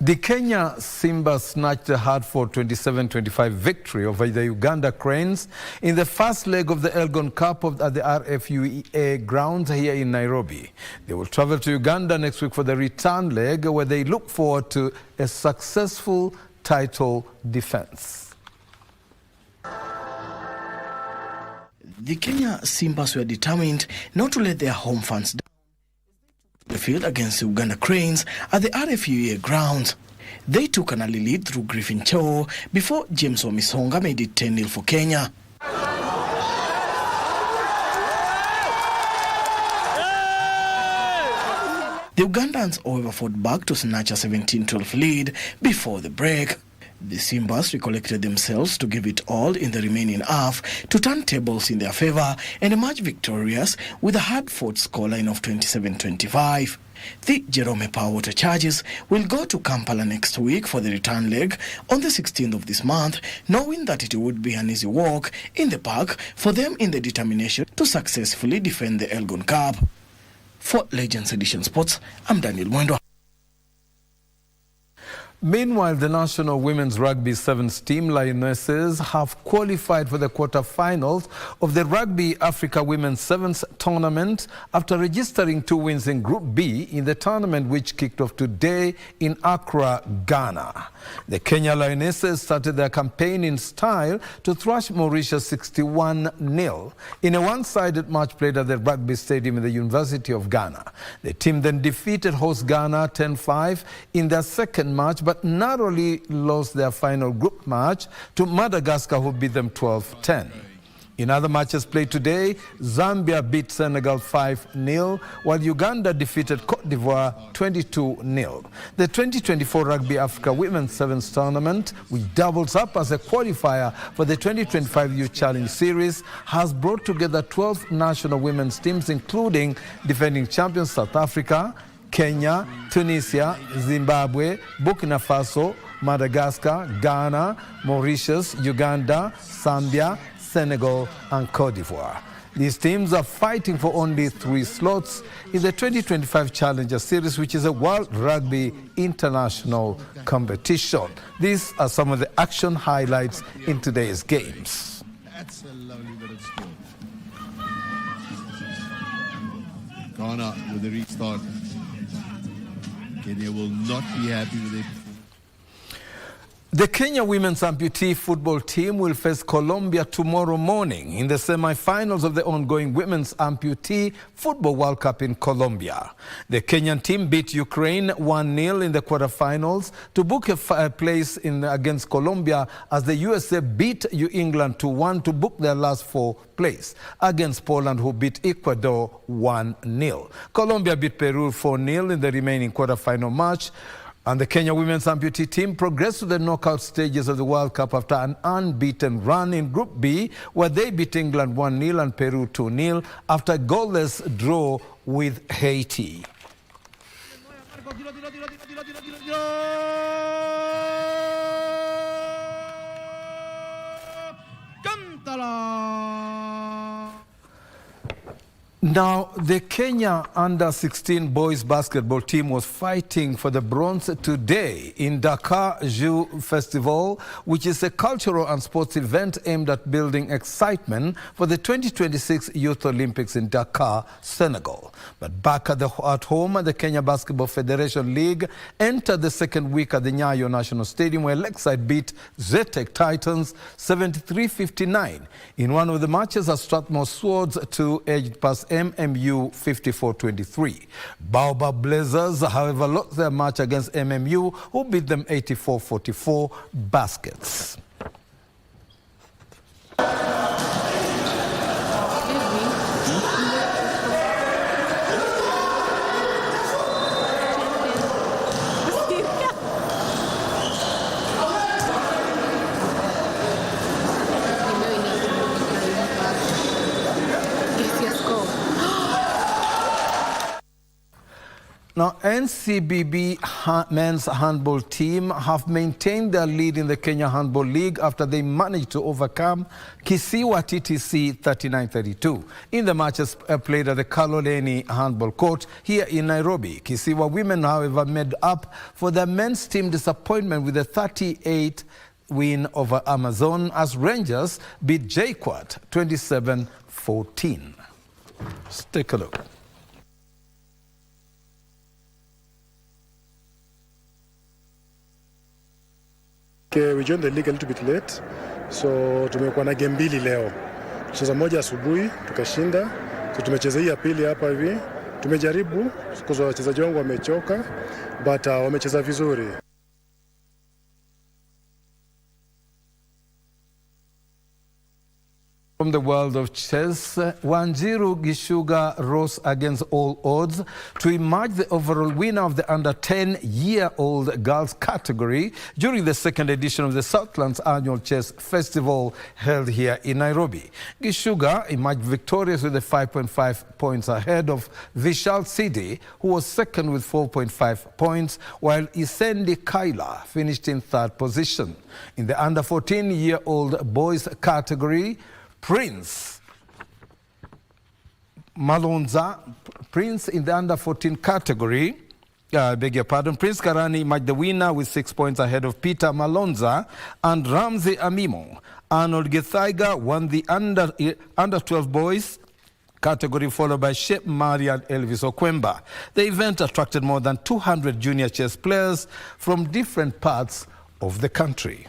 The Kenya Simba snatched a hard-fought 27-25 victory over the Uganda Cranes in the first leg of the Elgon Cup at the RFUEA grounds here in Nairobi. They will travel to Uganda next week for the return leg, where they look forward to a successful title defense. The Kenya Simbas were determined not to let their home fans down the field against the Uganda Cranes at the RFUEA grounds. They took an early lead through Griffin Cho before James Omisonga made it 10-0 for Kenya. The Ugandans, however, fought back to snatch a 17-12 lead before the break. The Simbas recollected themselves to give it all in the remaining half to turn tables in their favour and emerge victorious with a hard-fought scoreline of 27-25. The Jerome Power Water Charges will go to Kampala next week for the return leg on the 16th of this month, knowing that it would be an easy walk in the park for them in the determination to successfully defend the Elgon Cup. For Legends Edition Sports, I'm Daniel Mwendo. Meanwhile, the National Women's Rugby Sevens team Lionesses have qualified for the quarter-finals of the Rugby Africa Women's Sevens tournament after registering 2 wins in Group B in the tournament, which kicked off today in Accra, Ghana. The Kenya Lionesses started their campaign in style to thrash Mauritius 61-0 in a one-sided match played at the Rugby Stadium in the University of Ghana. The team then defeated host Ghana 10-5 in their second match, but narrowly lost their final group match to Madagascar, who beat them 12-10. In other matches played today, Zambia beat Senegal 5-0, while Uganda defeated Cote d'Ivoire 22-0. The 2024 Rugby Africa Women's Sevens tournament, which doubles up as a qualifier for the 2025 Youth Challenge Series, has brought together 12 national women's teams, including defending champions South Africa, Kenya, Tunisia, Zimbabwe, Burkina Faso, Madagascar, Ghana, Mauritius, Uganda, Zambia, Senegal, and Cote d'Ivoire. These teams are fighting for only 3 slots in the 2025 Challenger Series, which is a World Rugby International competition. These are some of the action highlights in today's games. That's a lovely bit of skill. Ghana with the restart. Kenya will not be happy with it. The Kenya women's amputee football team will face Colombia tomorrow morning in the semi-finals of the ongoing Women's Amputee Football World Cup in Colombia. The Kenyan team beat Ukraine 1-0 in the quarterfinals to book a place against Colombia, as the USA beat England 2-1 to book their last 4 place against Poland, who beat Ecuador 1-0. Colombia beat Peru 4-0 in the remaining quarterfinal match. And the Kenya women's amputee team progressed to the knockout stages of the World Cup after an unbeaten run in Group B, where they beat England 1-0 and Peru 2-0 after a goalless draw with Haiti. Now, the Kenya under-16 boys basketball team was fighting for the bronze today in Dakar Jeux Festival, which is a cultural and sports event aimed at building excitement for the 2026 Youth Olympics in Dakar, Senegal. But back at home, the Kenya Basketball Federation League entered the second week at the Nyayo National Stadium, where Lakeside beat Zetek Titans 73-59 in one of the matches at Strathmore Swords to edge past MMU 54-23. Baobab Blazers, however, lost their match against MMU, who beat them 84-44 baskets. Now, NCBB men's handball team have maintained their lead in the Kenya Handball League after they managed to overcome Kisiwa TTC 39-32 in the matches played at the Kaloleni Handball Court here in Nairobi. Kisiwa women, however, made up for their men's team disappointment with a 38 win over Amazon, as Rangers beat JKUAT 27-14. Let's take a look. Okay, we joined the league a little bit late, so tumekuwa na game mbili leo. Tucheza moja asubuhi tukashinda, so tumecheza hii ya pili hapa hivi. Tumejaribu kwa wachezaji wangu wamechoka, but wamecheza vizuri. From the world of chess, Wanjiru Gishuga rose against all odds to emerge the overall winner of the under 10-year-old girls category during the second edition of the Southlands Annual Chess Festival held here in Nairobi. Gishuga emerged victorious with 5.5 points ahead of Vishal Sidi, who was second with 4.5 points, while Isendi Kaila finished in third position. In the under 14-year-old boys category, Prince Malonza, Prince in the under 14 category, beg your pardon, Prince Karani emerged the winner with 6 points ahead of Peter Malonza and Ramsey Amimo. Arnold Gethaiga won the under 12 boys category, followed by Shep Mari and Elvis Okwemba. The event attracted more than 200 junior chess players from different parts of the country.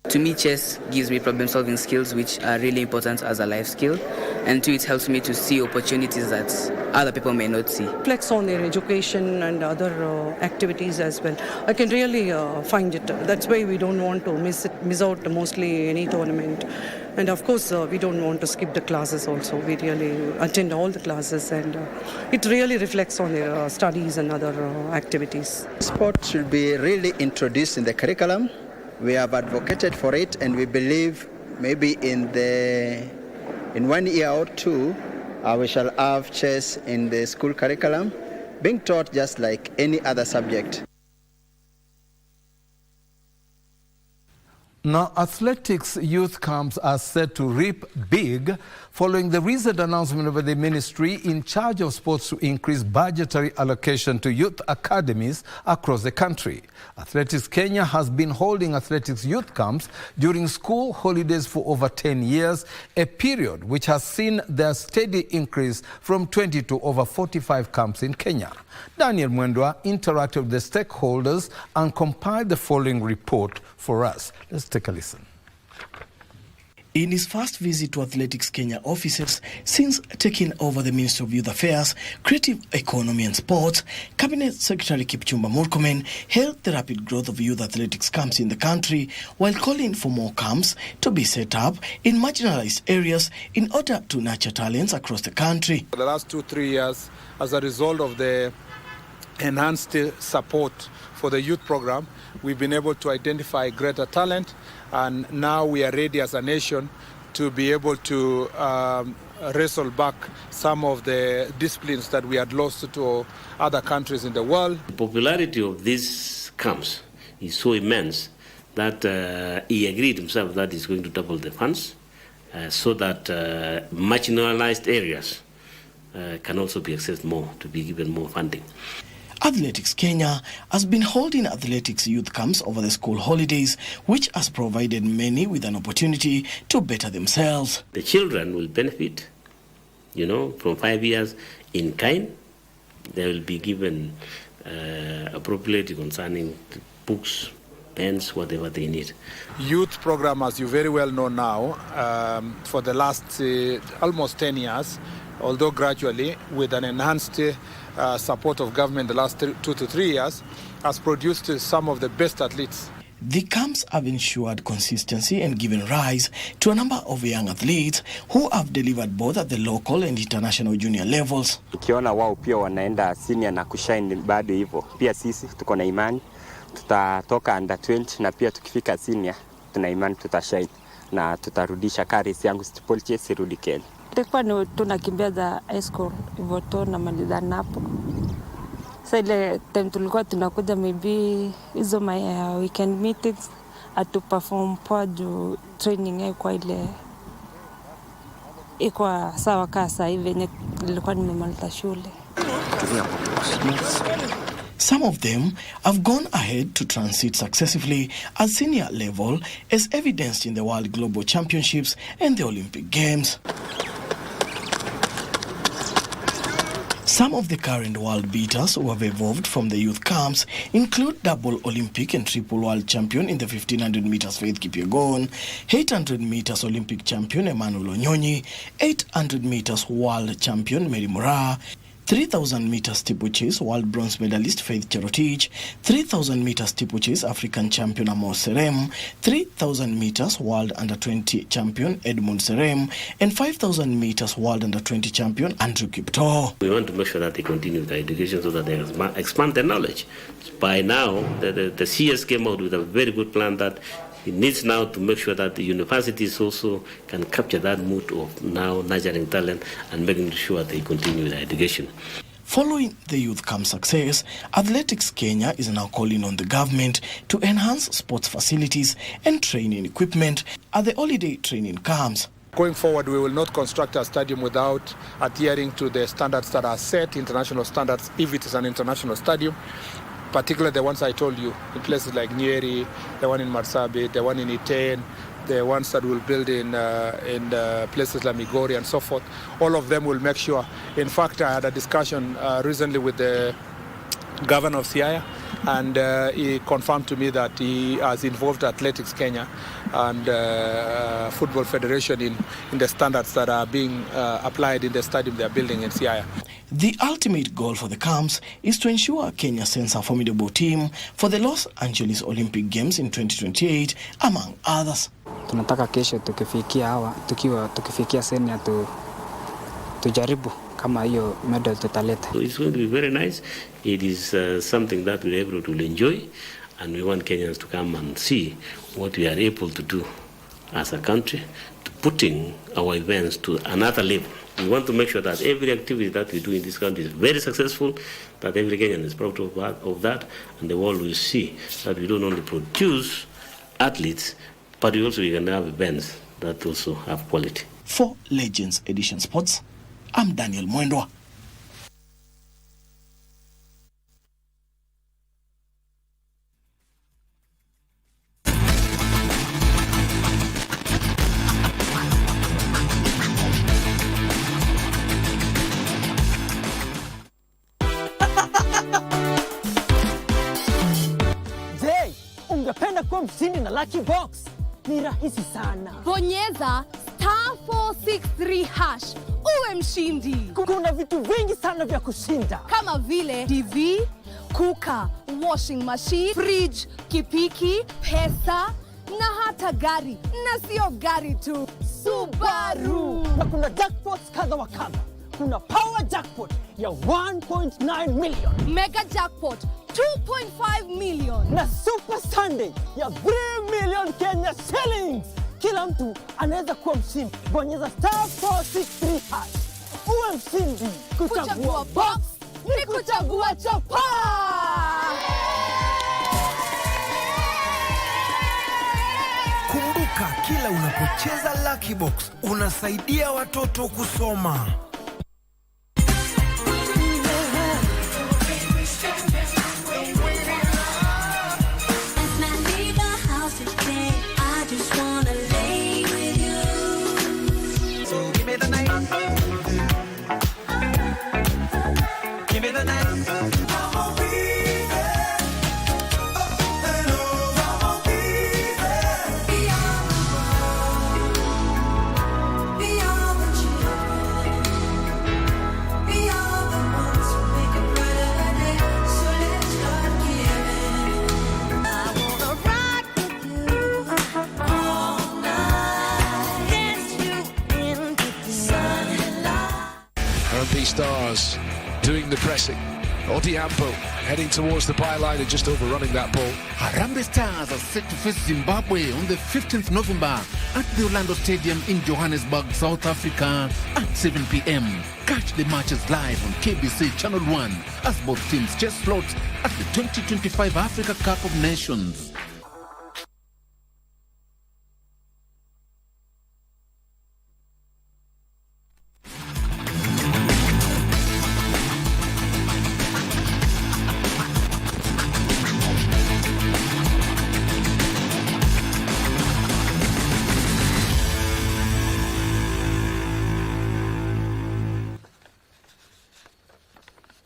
To me, chess gives me problem-solving skills, which are really important as a life skill. And two, it helps me to see opportunities that other people may not see. Reflects on their education and other activities as well. I can really find it. That's why we don't want to miss out mostly any tournament. And of course, we don't want to skip the classes also. We really attend all the classes, and it really reflects on their studies and other activities. Sport should be really introduced in the curriculum. We have advocated for it, and we believe maybe in 1 year or two, we shall have chess in the school curriculum, being taught just like any other subject. Now, athletics youth camps are set to reap big following the recent announcement by the ministry in charge of sports to increase budgetary allocation to youth academies across the country. Athletics Kenya has been holding athletics youth camps during school holidays for over 10 years, a period which has seen their steady increase from 20 to over 45 camps in Kenya. Daniel Mwendwa interacted with the stakeholders and compiled the following report for us. Let's take a listen. In his first visit to Athletics Kenya offices since taking over the Ministry of Youth Affairs, Creative Economy and Sports, Cabinet Secretary Kipchumba Murkomen hailed the rapid growth of youth athletics camps in the country while calling for more camps to be set up in marginalized areas in order to nurture talents across the country. For the last 2-3 years, as a result of the enhanced support for the youth program, we've been able to identify greater talent, and now we are ready as a nation to be able to wrestle back some of the disciplines that we had lost to other countries in the world. The popularity of these camps is so immense that he agreed himself that he's going to double the funds so that marginalized areas can also be accessed more, to be given more funding. Athletics Kenya has been holding athletics youth camps over the school holidays, which has provided many with an opportunity to better themselves. The children will benefit, from 5 years in kind. They will be given appropriately concerning books, pens, whatever they need. Youth program, as you very well know now, for the last almost 10 years, although gradually with an enhanced support of government the last 2 to 3 years, has produced some of the best athletes. The camps have ensured consistency and given rise to a number of young athletes who have delivered both at the local and international junior levels. Ukiona wao pia wanaenda senior na kushine bado hivyo, pia sisi tuko na imani tutatoka under 20 na pia tukifika senior tuna imani tutashine na tutarudisha carries yangu Stipoliche sirudi Kenya. Tulikuwa tunakimbia za high school hivyo tu na maliza napo. Sasa ile time tulikuwa tunakuja maybe hizo weekend meetings atu perform poa juu training kwa ile iko sawa kasa hivi nilikuwa nimemaliza shule. Some of them have gone ahead to transit successively at senior level, as evidenced in the World Global Championships and the Olympic Games. Some of the current world beaters who have evolved from the youth camps include double Olympic and triple world champion in the 1500 meters Faith Kipyegon, 800 meters Olympic champion Emmanuel Onyonyi, 800 meters world champion Mary Moraa, 3,000 meter steeplechase world bronze medalist Faith Cherotich, 3,000 meter steeplechase African champion Amos Serem, 3,000 meters world under-20 champion Edmund Serem, and 5,000 meters world under-20 champion Andrew Kipto. We want to make sure that they continue with their education so that they expand their knowledge. By now, the CS came out with a very good plan that it needs now to make sure that the universities also can capture that mood of now nurturing talent and making sure they continue their education. Following the youth camp success, Athletics Kenya is now calling on the government to enhance sports facilities and training equipment at the holiday training camps. Going forward, we will not construct a stadium without adhering to the standards that are set, international standards, if it is an international stadium. Particularly the ones I told you, in places like Nyeri, the one in Marsabit, the one in Iten, the ones that we'll build in places like Migori and so forth. All of them will make sure. In fact, I had a discussion recently with the governor of Siaya, and he confirmed to me that he has involved Athletics Kenya and Football Federation in the standards that are being applied in the stadium they are building in Siaya. The ultimate goal for the camps is to ensure Kenya sends a formidable team for the Los Angeles Olympic Games in 2028, among others. Tunataka kesho tukifikia senia tujaribu kama hiyo medal tutaleta. So it's going to be very nice. It is something that we're able to enjoy, and we want Kenyans to come and see what we are able to do as a country, to putting our events to another level. We want to make sure that every activity that we do in this country is very successful, that every Kenyan is proud of that, and the world will see that we don't only produce athletes, but we can have events that also have quality. For Legends Edition Sports, I'm Daniel Mwendwa. Ungependa kuwa mshindi na Lucky Box? Ni rahisi sana. Bonyeza *463# uwe mshindi. Kuna vitu vingi sana vya kushinda, kama vile TV, kuka, washing machine, fridge, kipiki, pesa na hata gari. Na sio gari tu, Subaru. Na kuna jackpots kadha wa kadha. Kuna power jackpot ya 1.9 million, mega jackpot 2.5 million, na super Sunday ya 3 million Kenya shillings. Kila mtu anaweza kuwa mshindi. Bonyeza *463# uwe mshindi. Kuchagua box ni kuchagua chapa. Kumbuka, kila unapocheza Lucky Box unasaidia watoto kusoma. Stars doing the pressing. Odiampo heading towards the byline and just overrunning that ball. Harambee Stars are set to face Zimbabwe on the 15th November at the Orlando Stadium in Johannesburg, South Africa at 7 p.m. Catch the matches live on KBC Channel 1 as both teams chase slots at the 2025 Africa Cup of Nations.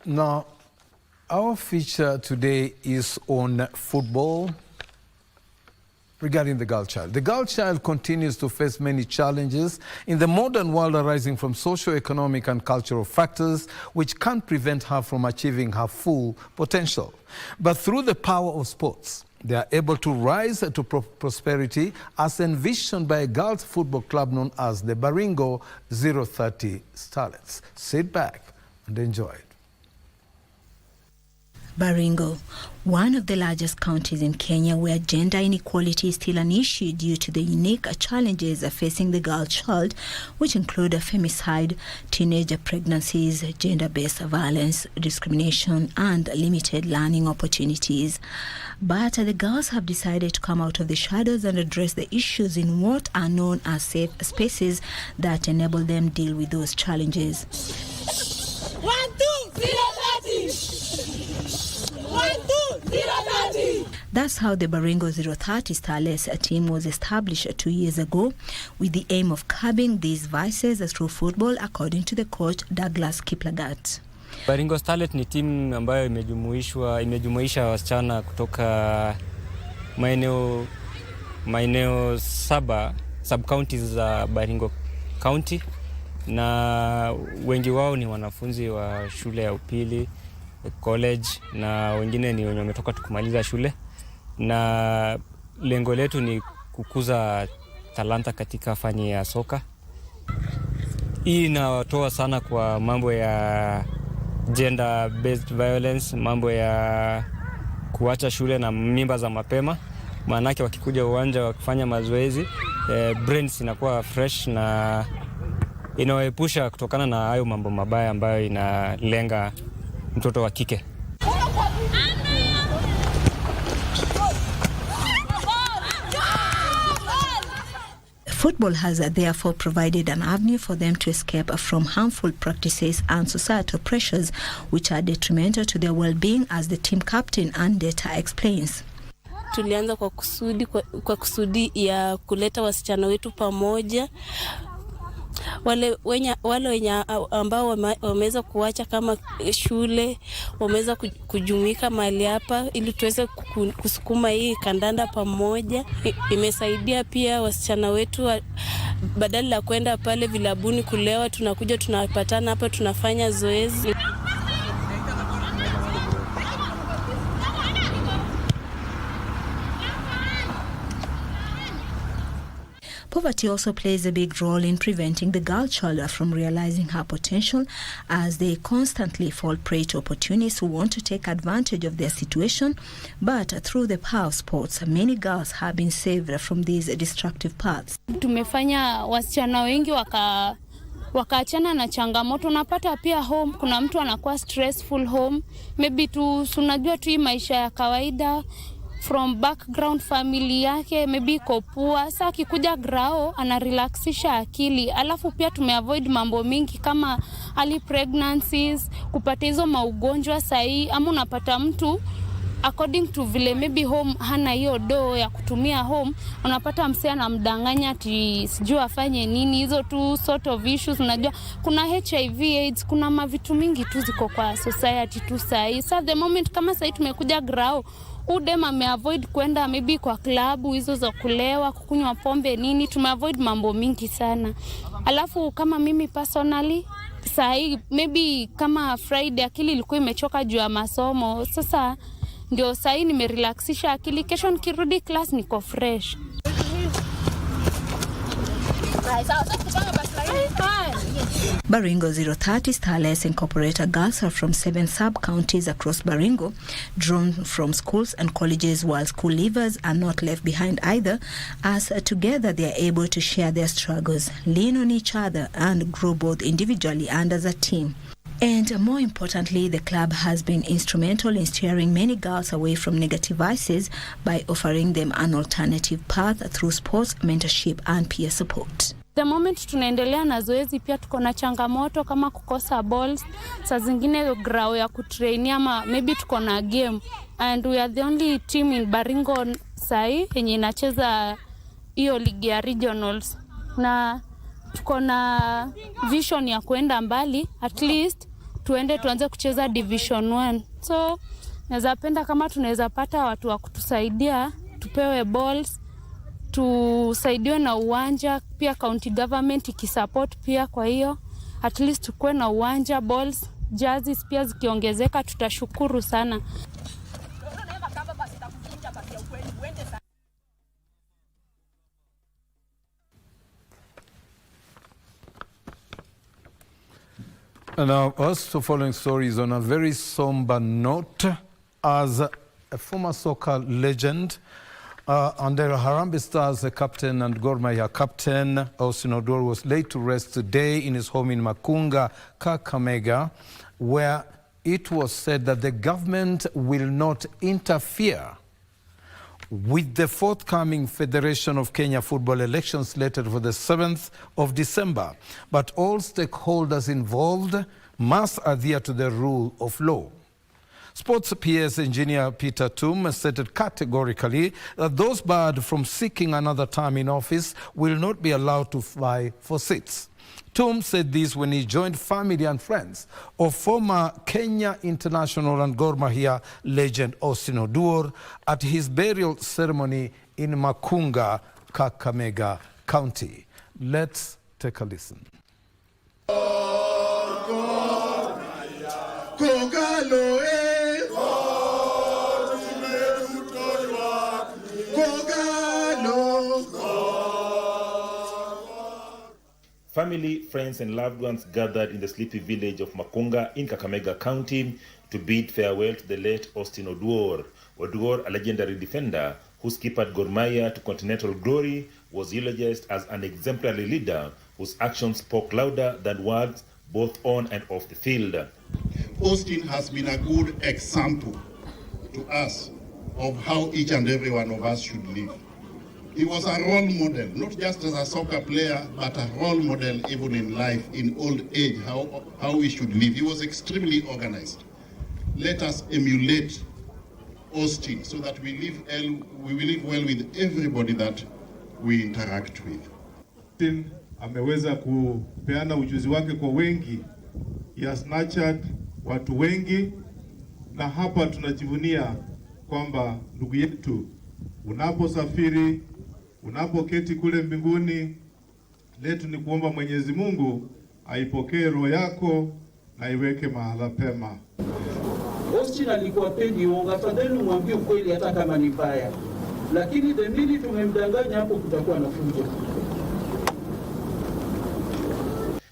Now, our feature today is on football. regarding the girl child. The girl child continues to face many challenges in the modern world arising from socio-economic and cultural factors which can't prevent her from achieving her full potential. But through the power of sports, they are able to rise to prosperity as envisioned by a girls' football club known as the Baringo 030 Starlets. Sit back and enjoy it. Baringo, one of the largest counties in Kenya where gender inequality is still an issue due to the unique challenges facing the girl child, which include femicide, teenager pregnancies, gender-based violence, discrimination, and limited learning opportunities. But the girls have decided to come out of the shadows and address the issues in what are known as safe spaces that enable them deal with those challenges. 1, 2, 0, 30. 1, 2, 0, 30. That's how the Baringo 030 Starlets team was established 2 years ago, with the aim of curbing these vices through football, according to the coach Douglas Kiplagat. Baringo Starlet ni timu ambayo imejumuisha wasichana kutoka maeneo 7 sub-counties za Baringo County, na wengi wao ni wanafunzi wa shule ya upili, college, na wengine ni wenye wametoka kumaliza shule, na lengo letu ni kukuza talanta katika fani ya soka. Hii inatoa sana kwa mambo ya gender based violence, mambo ya kuacha shule na mimba za mapema. Maanake wakikuja uwanja wakifanya mazoezi, brains inakuwa fresh na inawaepusha kutokana na hayo mambo mabaya ambayo inalenga mtoto wa kike. Football has therefore provided an avenue for them to escape from harmful practices and societal pressures which are detrimental to their well-being, as the team captain Andeta explains. Tulianza kwa kusudi ya kuleta wasichana wetu pamoja, wale wenye ambao wameweza kuacha kama shule, wameweza kujumuika mahali hapa ili tuweze kusukuma hii kandanda pamoja. Imesaidia pia wasichana wetu, badala ya kwenda pale vilabuni kulewa, tunakuja tunapatana hapa tunafanya zoezi. Poverty also plays a big role in preventing the girl child from realizing her potential, as they constantly fall prey to opportunists who want to take advantage of their situation. But through the power of sports, many girls have been saved from these destructive paths. Tumefanya wasichana wengi wakaachana na changamoto. Unapata pia home, kuna mtu anakuwa stressful home, maybe tunajua tu maisha ya kawaida from background family yake maybe iko poor. Sasa akikuja grao anarelaxisha akili. Alafu pia tumeavoid mambo mingi kama early pregnancies, kupata hizo maugonjwa sahi. Ama unapata mtu according to vile maybe home hana hiyo do ya kutumia home, unapata msee anamdanganya ati sijui afanye nini. Hizo tu sort of issues. Unajua kuna HIV AIDS, kuna mavitu mingi tu ziko kwa society tu sahi. Sasa the moment kama sahi tumekuja grao, udem ameavoid kwenda maybe kwa klabu hizo za kulewa, kukunywa pombe nini, tumeavoid mambo mingi sana. Alafu kama mimi personally sahi maybe kama Friday akili ilikuwa imechoka juu ya masomo, sasa ndio sahi nimerelaxisha akili, kesho nikirudi class niko fresh. Baringo 030 Starlets incorporate girls from 7 sub-counties across Baringo, drawn from schools and colleges, while school leavers are not left behind either, as together they are able to share their struggles, lean on each other, and grow both individually and as a team. And more importantly, the club has been instrumental in steering many girls away from negative vices by offering them an alternative path through sports, mentorship, and peer support. The moment tunaendelea na zoezi pia tuko na changamoto kama kukosa balls, saa zingine grao ya kutrain ama maybe tuko na game, and we are the only team in Baringo sai yenye inacheza hiyo ligi ya regionals, na tuko na vision ya kuenda mbali, at least tuanze kucheza division 1. So naweza penda kama tunaweza pata watu wa kutusaidia tupewe balls tusaidiwe na uwanja, pia county government ikisupport pia, kwa hiyo at least tukue na uwanja, balls, jerseys pia zikiongezeka tutashukuru sana. Now, also following stories on a very somber note, as a former soccer legend, and the Harambee Stars captain and Gor Mahia captain, Austin Odor, was laid to rest today in his home in Makunga, Kakamega, where it was said that the government will not interfere with the forthcoming Federation of Kenya football elections slated for the 7th of December. But all stakeholders involved must adhere to the rule of law. Sports PS engineer Peter Tum stated categorically that those barred from seeking another term in office will not be allowed to vie for seats. Tum said this when he joined family and friends of former Kenya international and Gor Mahia legend Austin Odor at his burial ceremony in Makunga, Kakamega County. Let's take a listen. Family, friends and loved ones gathered in the sleepy village of Makunga in Kakamega County to bid farewell to the late Austin Odor. Odor, a legendary defender who skippered Gor Mahia to continental glory, was eulogized as an exemplary leader whose actions spoke louder than words both on and off the field. Austin has been a good example to us of how each and every one of us should live. He was a role model, not just as a soccer player, but a role model even in life, in old age, how we should live. He was extremely organized. Let us emulate Austin so that we will live well with everybody that we interact with. Austin ameweza kupeana ujuzi wake kwa wengi. He has nurtured watu wengi, na hapa tunajivunia kwamba ndugu yetu, unaposafiri, unapoketi kule mbinguni, letu ni kuomba Mwenyezi Mungu aipokee roho yako na iweke mahala pema. Austin alikuwa pendi uongo, afadhali mwambie ukweli hata kama ni mbaya. Lakini the minute tumemdanganya hapo kutakuwa na fujo.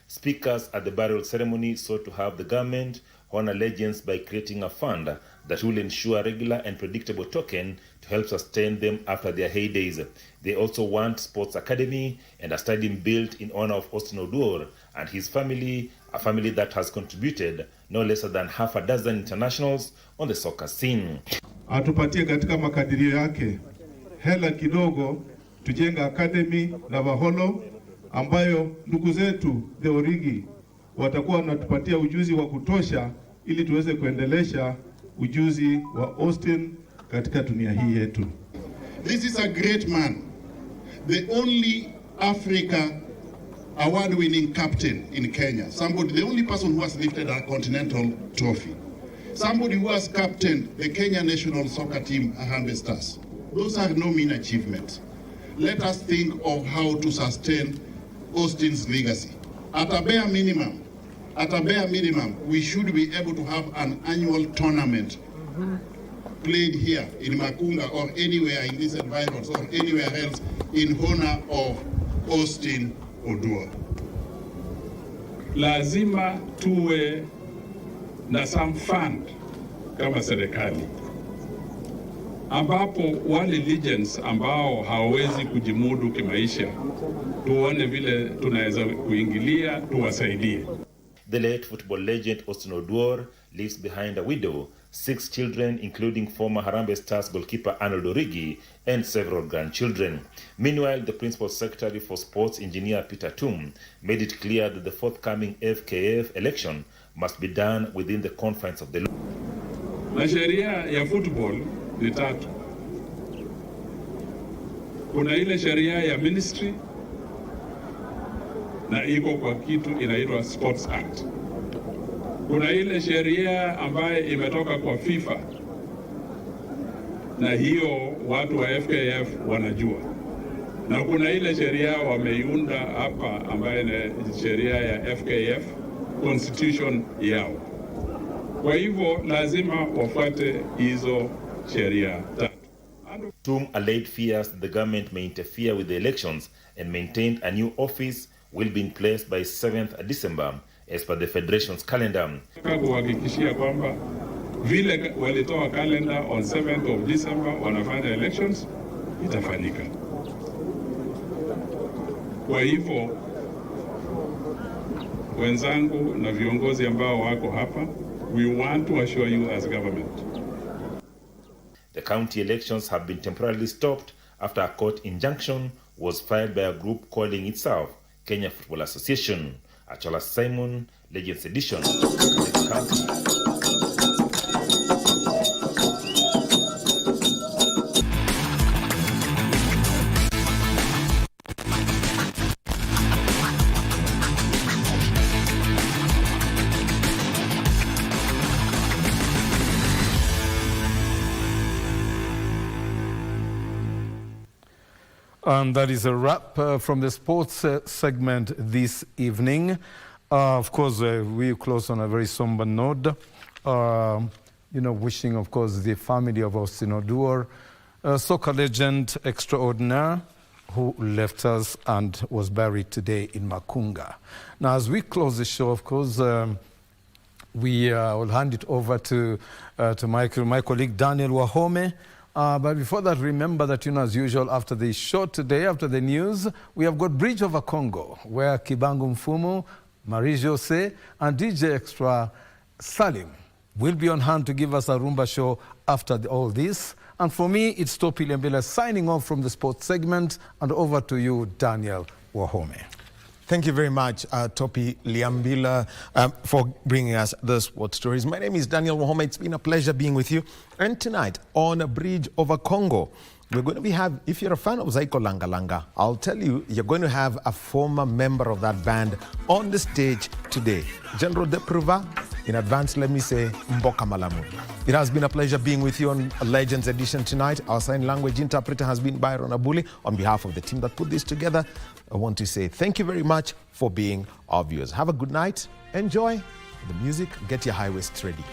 Speakers at the burial ceremony sought to have the government honor legends by creating a fund that will ensure regular and predictable token to help sustain them after their heydays. They also want sports academy and a stadium built in honor of Austin Odor and his family, a family that has contributed no less than half a dozen internationals on the soccer scene. Atupatie katika makadirio yake hela kidogo tujenga academy na Wahome ambayo ndugu zetu the Origi watakuwa wanatupatia ujuzi wa kutosha ili tuweze kuendelesha ujuzi wa Austin katika dunia hii yetu. This is a great man, the only Africa award-winning captain in Kenya. The only person who has lifted a continental trophy. Somebody who has captained the Kenya national soccer team, Harambee Stars. Those are no mean achievements. Let us think of how to sustain Austin's legacy. At a bare minimum, we should be able to have an annual tournament played here in Makunga or anywhere in these environs or anywhere else in honor of Austin Odor. Lazima tuwe na some fund kama serikali, ambapo wale legends ambao hawawezi kujimudu kimaisha, tuone vile tunaweza kuingilia, tuwasaidie. The late football legend Austin Odor leaves behind a widow, 6 children, including former Harambee Stars goalkeeper Arnold Origi, and several grandchildren. Meanwhile, the Principal Secretary for Sports, Engineer Peter Tum, made it clear that the forthcoming FKF election must be done within the confines of the law. Na sheria ya football ni 3. Kuna ile sheria ya ministry na iko kwa kitu inaitwa Sports Act. Kuna ile sheria ambaye imetoka kwa FIFA na hiyo watu wa FKF wanajua. na kuna ile sheria wameiunda hapa ambayo ni sheria ya FKF constitution yao. Kwa hivyo lazima wafuate hizo sheria tatu. Tum allayed fears the government may interfere with the elections and maintained a new office will be in place by 7th December as per the federation's calendar. Kuhakikishia kwamba vile walitoa calendar on 7th of December wanafanya elections itafanyika. Kwa hivyo wenzangu na viongozi ambao wako hapa, we want to assure you as government. The county elections have been temporarily stopped after a court injunction was filed by a group calling itself Kenya Football Association. Achola Simon, Legends Edition, the county. And that is a wrap from the sports segment this evening. Of course, we close on a very somber note. Wishing, of course, the family of Austin Oduor, soccer legend extraordinaire, who left us and was buried today in Makunga. Now, as we close the show, of course, we will hand it over to my colleague Daniel Wahome. But before that, remember that, as usual, after the show today, after the news, we have got Bridge Over Congo, where Kibangu Mfumu, Marie-Jose, and DJ Extra Salim will be on hand to give us a Rumba show after all this. And for me, it's Topi Liambila signing off from the sports segment, and over to you, Daniel Wahome. Thank you very much, Topi Liambila, for bringing us the sports stories. My name is Daniel Wahome. It's been a pleasure being with you. And tonight, on a Bridge Over Congo, we're going to if you're a fan of Zaiko Langa Langa, I'll tell you, you're going to have a former member of that band on the stage today. General Depruva, in advance, let me say, Mboka Malamu. It has been a pleasure being with you on Legends Edition tonight. Our sign language interpreter has been Byron Abuli. On behalf of the team that put this together, I want to say thank you very much for being our viewers. Have a good night. Enjoy the music. Get your high waist ready.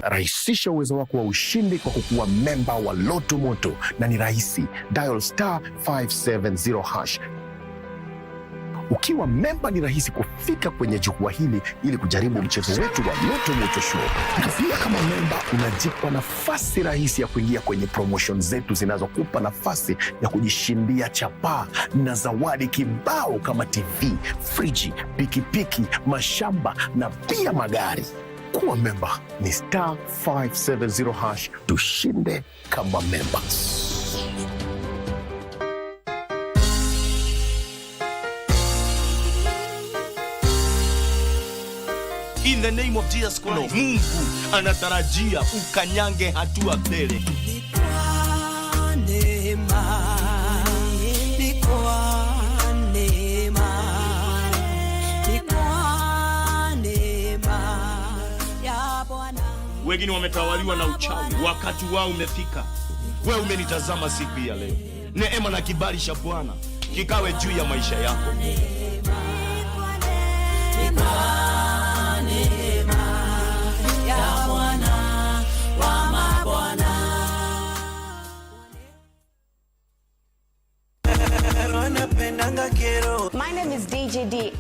Rahisisha uwezo wako wa ushindi kwa kukuwa memba wa Loto Moto, na ni rahisi. Dial *570#. Ukiwa memba ni rahisi kufika kwenye jukwaa hili ili kujaribu mchezo wetu wa Loto Moto Show. Na pia kama memba unajipa nafasi rahisi ya kuingia kwenye promotion zetu zinazokupa nafasi ya kujishindia chapaa na zawadi kibao kama TV, friji, pikipiki, mashamba na pia magari. Kuwa memba ni *570#. Tushinde kama members. In the name of Jesus Christ, Mungu anatarajia ukanyange hatua mbele. Wengine wametawaliwa na uchawi, wakati wao umefika. Wewe umenitazama siku ya leo. Neema na kibali cha Bwana kikawe juu ya maisha yako. My name is DJ D.